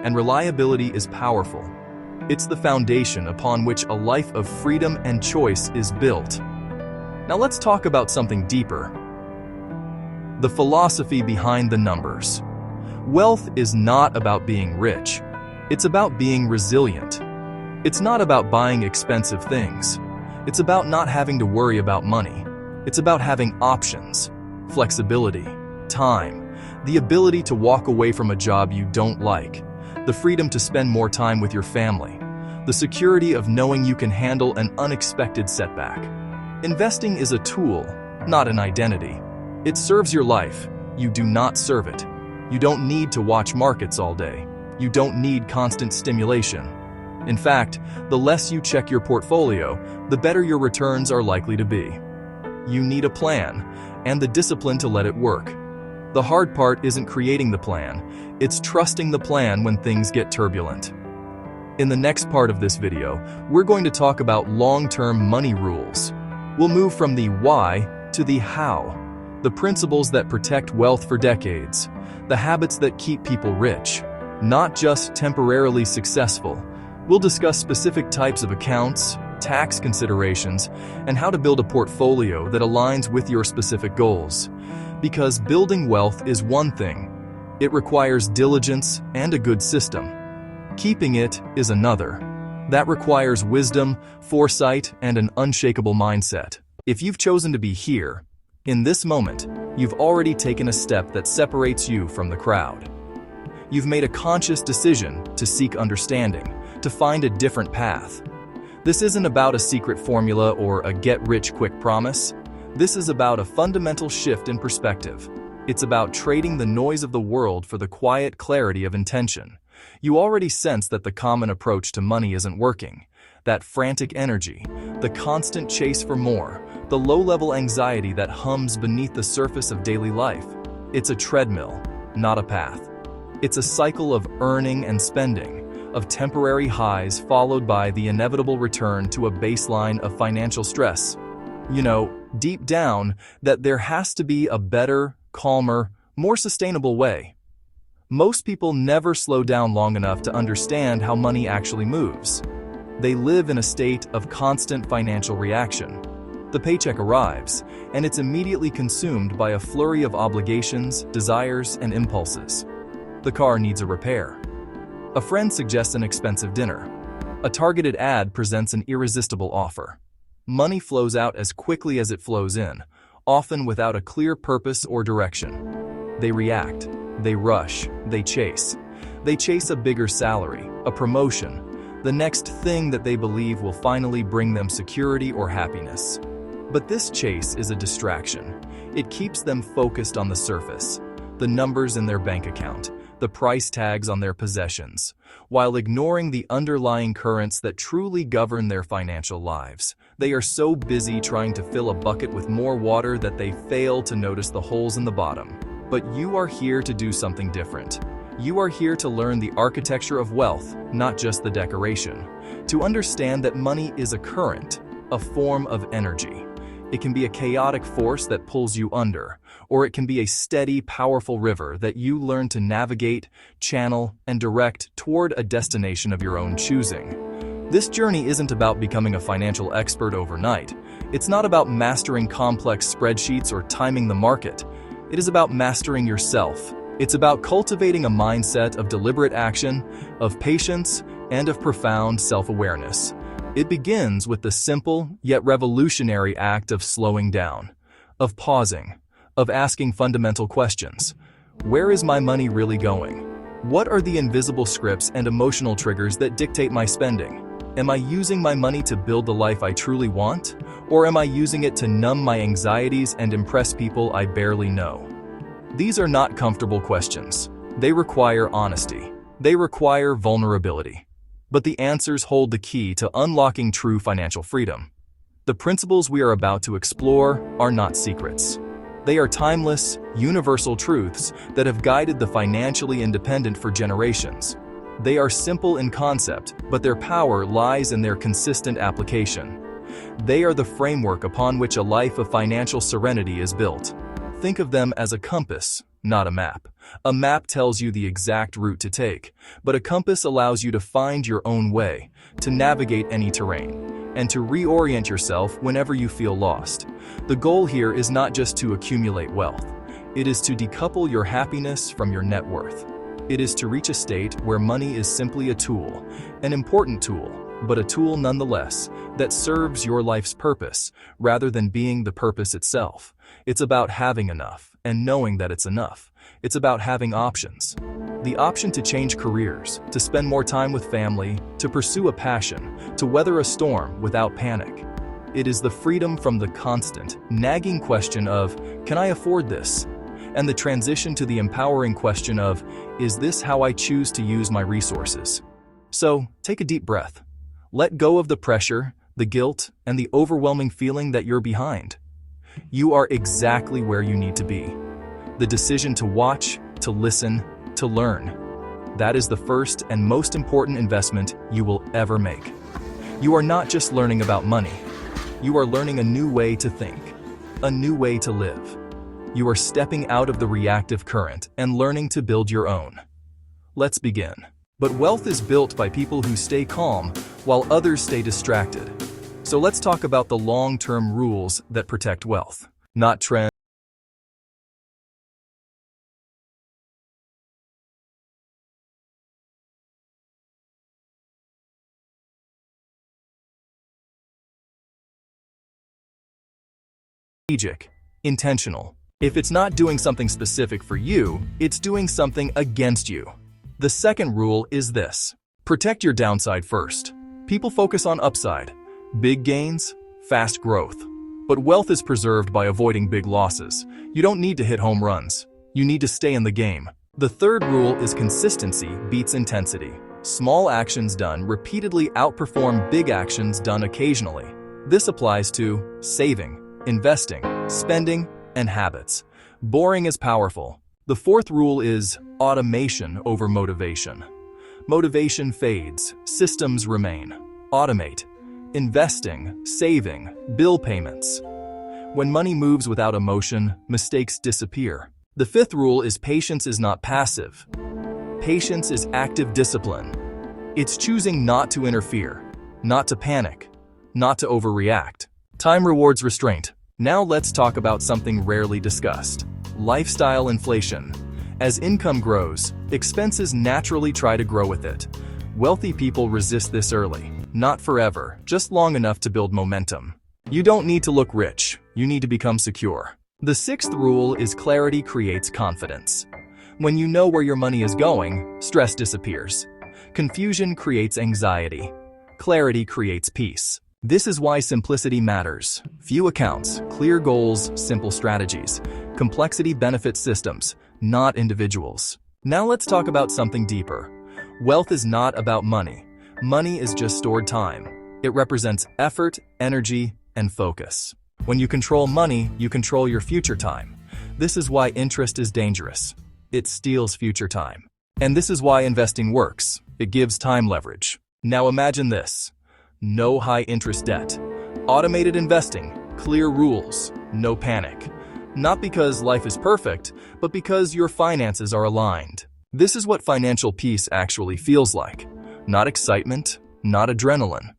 Speaker 3: And reliability is powerful. It's the foundation upon which a life of freedom and choice is built. Now let's talk about something deeper. The philosophy behind the numbers. Wealth is not about being rich. It's about being resilient. It's not about buying expensive things. It's about not having to worry about money. It's about having options, flexibility, time, the ability to walk away from a job you don't like, the freedom to spend more time with your family, the security of knowing you can handle an unexpected setback. Investing is a tool, not an identity. It serves your life. You do not serve it. You don't need to watch markets all day. You don't need constant stimulation. In fact, the less you check your portfolio, the better your returns are likely to be. You need a plan and the discipline to let it work. The hard part isn't creating the plan, it's trusting the plan when things get turbulent. In the next part of this video, we're going to talk about long-term money rules. We'll move from the why to the how, the principles that protect wealth for decades, the habits that keep people rich, not just temporarily successful. We'll discuss specific types of accounts, tax considerations, and how to build a portfolio that aligns with your specific goals. Because building wealth is one thing, it requires diligence and a good system. Keeping it is another. That requires wisdom, foresight, and an unshakable mindset. If you've chosen to be here, in this moment, you've already taken a step that separates you from the crowd. You've made a conscious decision to seek understanding, to find a different path. This isn't about a secret formula or a get-rich-quick promise. This is about a fundamental shift in perspective. It's about trading the noise of the world for the quiet clarity of intention. You already sense that the common approach to money isn't working. That frantic energy, the constant chase for more, the low-level anxiety that hums beneath the surface of daily life. It's a treadmill, not a path. It's a cycle of earning and spending, of temporary highs followed by the inevitable return to a baseline of financial stress. You know, deep down, that there has to be a better, calmer, more sustainable way. Most people never slow down long enough to understand how money actually moves. They live in a state of constant financial reaction. The paycheck arrives, and it's immediately consumed by a flurry of obligations, desires, and impulses. The car needs a repair. A friend suggests an expensive dinner. A targeted ad presents an irresistible offer. Money flows out as quickly as it flows in, often without a clear purpose or direction. They react, they rush, they chase. They chase a bigger salary, a promotion, the next thing that they believe will finally bring them security or happiness. But this chase is a distraction. It keeps them focused on the surface, the numbers in their bank account, the price tags on their possessions, while ignoring the underlying currents that truly govern their financial lives. They are so busy trying to fill a bucket with more water that they fail to notice the holes in the bottom. But you are here to do something different. You are here to learn the architecture of wealth, not just the decoration. To understand that money is a current, a form of energy. It can be a chaotic force that pulls you under, or it can be a steady, powerful river that you learn to navigate, channel, and direct toward a destination of your own choosing. This journey isn't about becoming a financial expert overnight. It's not about mastering complex spreadsheets or timing the market. It is about mastering yourself. It's about cultivating a mindset of deliberate action, of patience, and of profound self-awareness. It begins with the simple yet revolutionary act of slowing down, of pausing, of asking fundamental questions. Where is my money really going? What are the invisible scripts and emotional triggers that dictate my spending? Am I using my money to build the life I truly want? Or am I using it to numb my anxieties and impress people I barely know? These are not comfortable questions. They require honesty. They require vulnerability. But the answers hold the key to unlocking true financial freedom. The principles we are about to explore are not secrets. They are timeless, universal truths that have guided the financially independent for generations. They are simple in concept, but their power lies in their consistent application. They are the framework upon which a life of financial serenity is built. Think of them as a compass, not a map. A map tells you the exact route to take, but a compass allows you to find your own way, to navigate any terrain, and to reorient yourself whenever you feel lost. The goal here is not just to accumulate wealth. It is to decouple your happiness from your net worth. It is to reach a state where money is simply a tool, an important tool, but a tool nonetheless, that serves your life's purpose, rather than being the purpose itself. It's about having enough, and knowing that it's enough. It's about having options. The option to change careers, to spend more time with family, to pursue a passion, to weather a storm without panic. It is the freedom from the constant, nagging question of, can I afford this? And the transition to the empowering question of, is this how I choose to use my resources? So, take a deep breath. Let go of the pressure, the guilt, and the overwhelming feeling that you're behind. You are exactly where you need to be. The decision to watch, to listen, to learn. That is the first and most important investment you will ever make. You are not just learning about money. You are learning a new way to think, a new way to live. You are stepping out of the reactive current and learning to build your own. Let's begin. But wealth is built by people who stay calm while others stay distracted. So let's talk about the long-term rules that protect wealth, not trends. Strategic, intentional. If it's not doing something specific for you, it's doing something against you. The second rule is this: protect your downside first. People focus on upside, big gains, fast growth. But wealth is preserved by avoiding big losses. You don't need to hit home runs. You need to stay in the game. The third rule is consistency beats intensity. Small actions done repeatedly outperform big actions done occasionally. This applies to saving, investing, spending, and habits. Boring is powerful. The fourth rule is automation over motivation. Motivation fades, systems remain. Automate. Investing, saving, bill payments. When money moves without emotion, mistakes disappear. The fifth rule is patience is not passive. Patience is active discipline. It's choosing not to interfere, not to panic, not to overreact. Time rewards restraint. Now let's talk about something rarely discussed: lifestyle inflation. As income grows, expenses naturally try to grow with it. Wealthy people resist this early. Not forever, just long enough to build momentum. You don't need to look rich, you need to become secure. The sixth rule is clarity creates confidence. When you know where your money is going, stress disappears. Confusion creates anxiety. Clarity creates peace. This is why simplicity matters. Few accounts, clear goals, simple strategies. Complexity benefits systems, not individuals. Now let's talk about something deeper. Wealth is not about money. Money is just stored time. It represents effort, energy, and focus. When you control money, you control your future time. This is why interest is dangerous. It steals future time. And this is why investing works. It gives time leverage. Now imagine this: no high-interest debt, automated investing, clear rules, no panic. Not because life is perfect, but because your finances are aligned. This is what financial peace actually feels like. Not excitement, not adrenaline.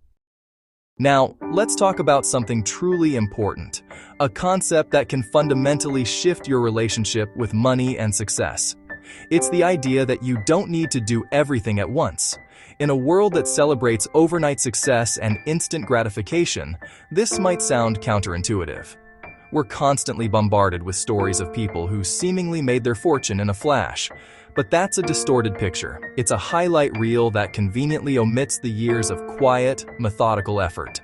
Speaker 3: Now, let's talk about something truly important, a concept that can fundamentally shift your relationship with money and success. It's the idea that you don't need to do everything at once. In a world that celebrates overnight success and instant gratification, this might sound counterintuitive. We're constantly bombarded with stories of people who seemingly made their fortune in a flash. But that's a distorted picture. It's a highlight reel that conveniently omits the years of quiet, methodical effort.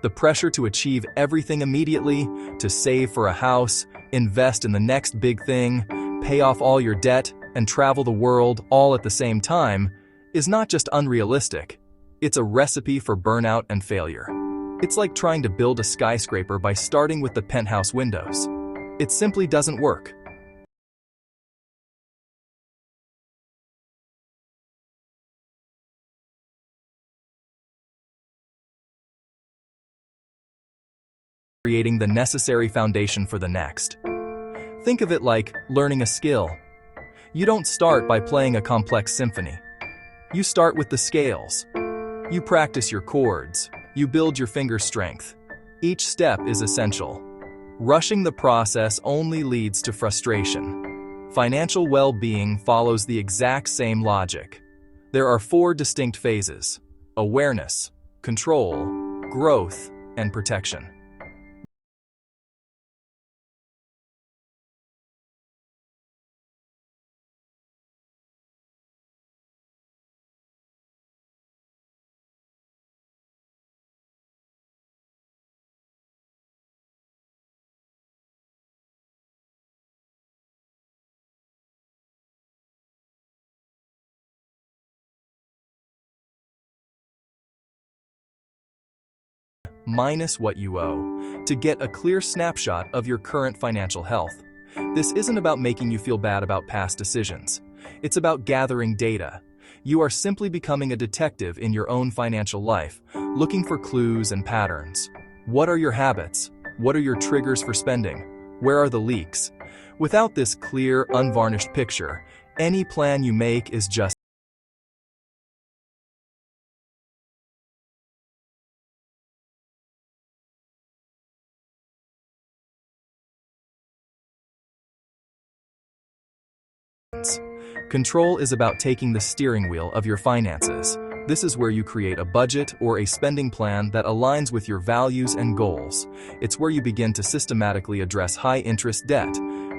Speaker 3: The pressure to achieve everything immediately, to save for a house, invest in the next big thing, pay off all your debt, and travel the world all at the same time, is not just unrealistic. It's a recipe for burnout and failure. It's like trying to build a skyscraper by starting with the penthouse windows. It simply doesn't work. Creating the necessary foundation for the next. Think of it like learning a skill. You don't start by playing a complex symphony. You start with the scales. You practice your chords. You build your finger strength. Each step is essential. Rushing the process only leads to frustration. Financial well-being follows the exact same logic. There are 4 distinct phases: awareness, control, growth, and protection. Minus what you owe, to get a clear snapshot of your current financial health. This isn't about making you feel bad about past decisions. It's about gathering data. You are simply becoming a detective in your own financial life, looking for clues and patterns. What are your habits? What are your triggers for spending? Where are the leaks? Without this clear, unvarnished picture, any plan you make is just Control is about taking the steering wheel of your finances. This is where you create a budget or a spending plan that aligns with your values and goals. It's where you begin to systematically address high-interest debt,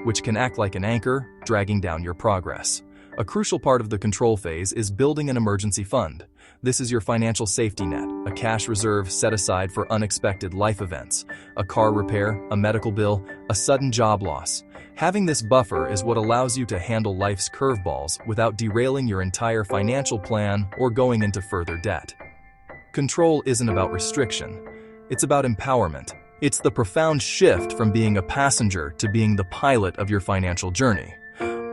Speaker 3: which can act like an anchor, dragging down your progress. A crucial part of the control phase is building an emergency fund. This is your financial safety net, a cash reserve set aside for unexpected life events, a car repair, a medical bill, a sudden job loss. Having this buffer is what allows you to handle life's curveballs without derailing your entire financial plan or going into further debt. Control isn't about restriction, it's about empowerment. It's the profound shift from being a passenger to being the pilot of your financial journey.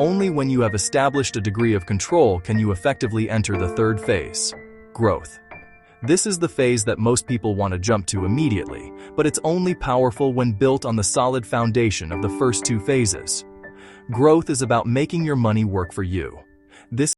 Speaker 3: Only when you have established a degree of control can you effectively enter the third phase, growth. This is the phase that most people want to jump to immediately, but it's only powerful when built on the solid foundation of the first 2 phases. Growth is about making your money work for you. This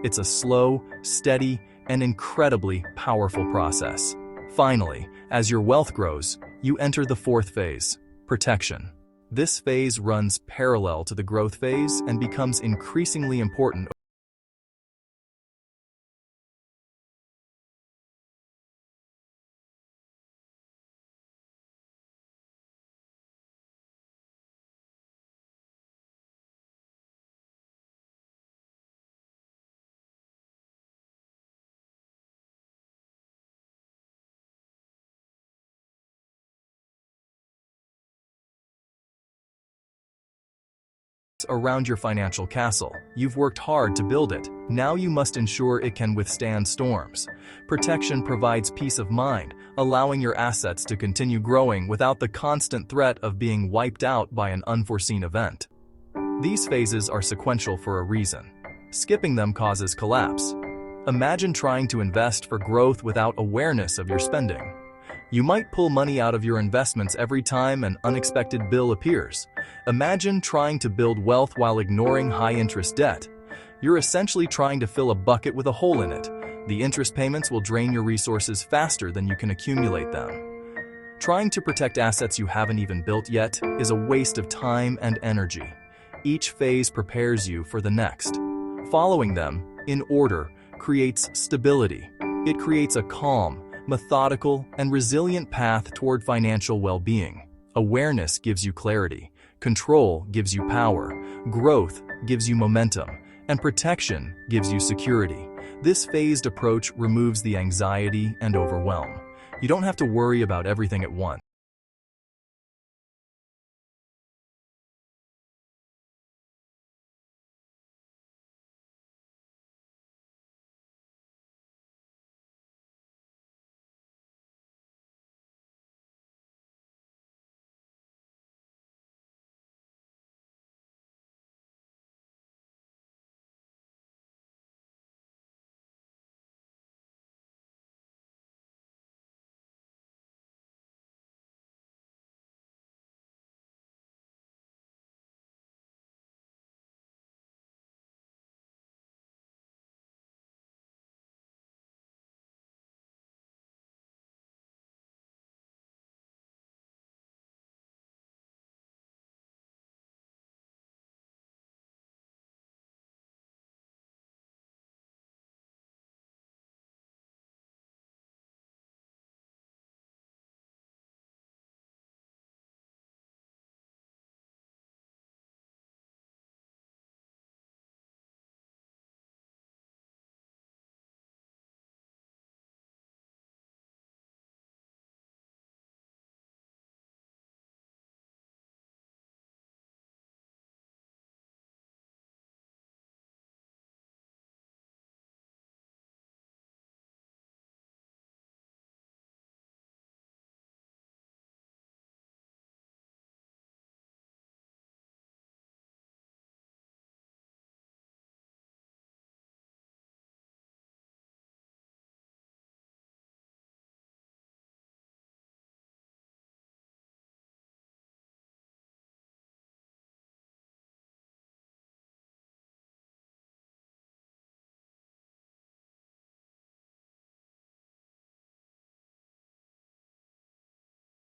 Speaker 3: It's a slow, steady, and incredibly powerful process. Finally, as your wealth grows, you enter the 4th phase, protection. This phase runs parallel to the growth phase and becomes increasingly important around your financial castle. You've worked hard to build it. Now you must ensure it can withstand storms. Protection provides peace of mind, allowing your assets to continue growing without the constant threat of being wiped out by an unforeseen event. These phases are sequential for a reason. Skipping them causes collapse. Imagine trying to invest for growth without awareness of your spending. You might pull money out of your investments every time an unexpected bill appears. Imagine trying to build wealth while ignoring high-interest debt. You're essentially trying to fill a bucket with a hole in it. The interest payments will drain your resources faster than you can accumulate them. Trying to protect assets you haven't even built yet is a waste of time and energy. Each phase prepares you for the next. Following them, in order, creates stability. It creates a calm, methodical, and resilient path toward financial well-being. Awareness gives you clarity, control gives you power, growth gives you momentum, and protection gives you security. This phased approach removes the anxiety and overwhelm. You don't have to worry about everything at once.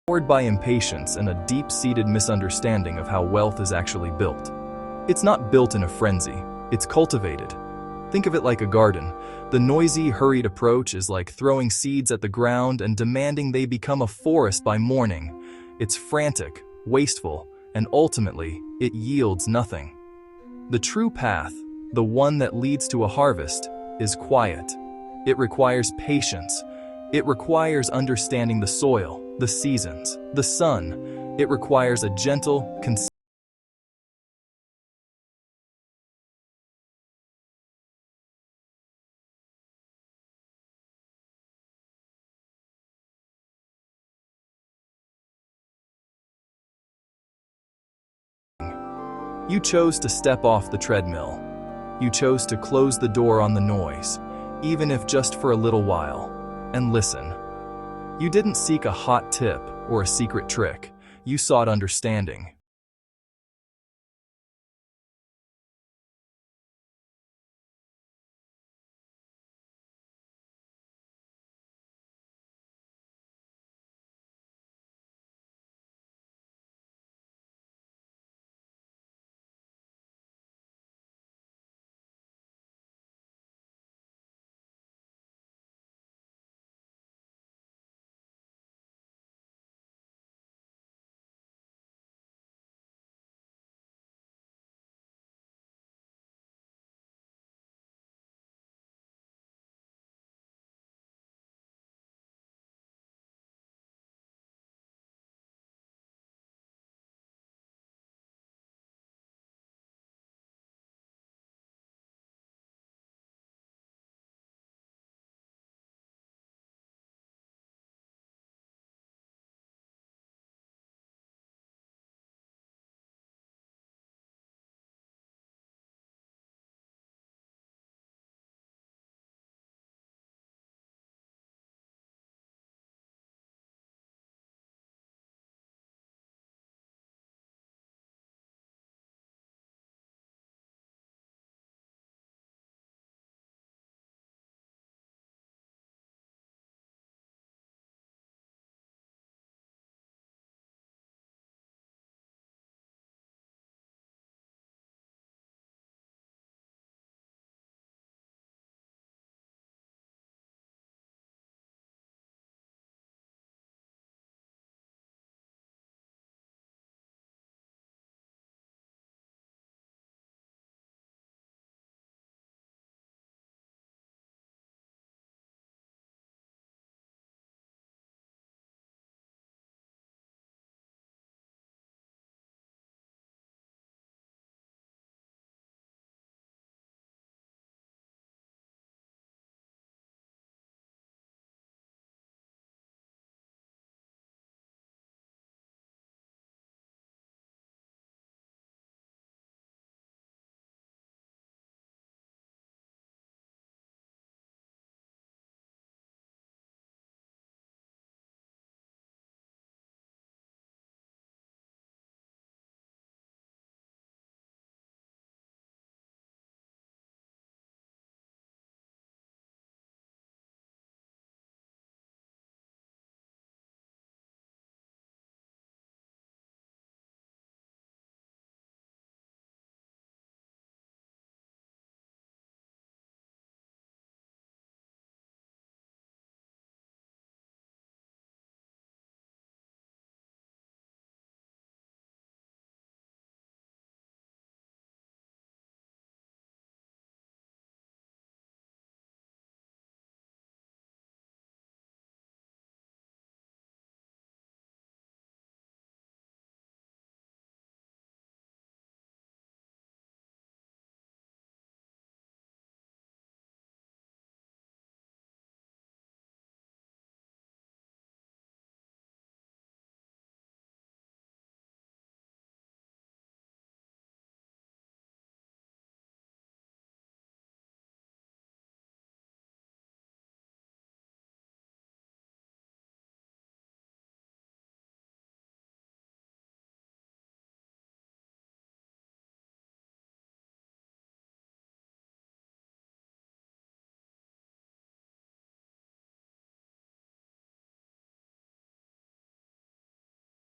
Speaker 3: Powered by impatience and a deep-seated misunderstanding of how wealth is actually built. It's not built in a frenzy, it's cultivated. Think of it like a garden. The noisy, hurried approach is like throwing seeds at the ground and demanding they become a forest by morning. It's frantic, wasteful, and ultimately, it yields nothing. The true path, the one that leads to a harvest, is quiet. It requires patience. It requires understanding the soil, the seasons, the sun. It requires a gentle, consistent. You chose to step off the treadmill. You chose to close the door on the noise, even if just for a little while, and listen. You didn't seek a hot tip or a secret trick. You sought understanding.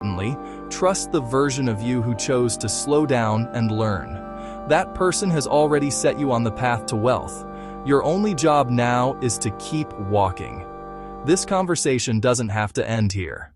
Speaker 3: Importantly, trust the version of you who chose to slow down and learn. That person has already set you on the path to wealth. Your only job now is to keep walking. This conversation doesn't have to end here.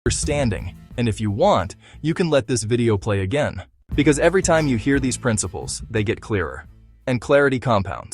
Speaker 3: Understanding, and if you want, you can let this video play again. Because every time you hear these principles, they get clearer. And clarity compounds.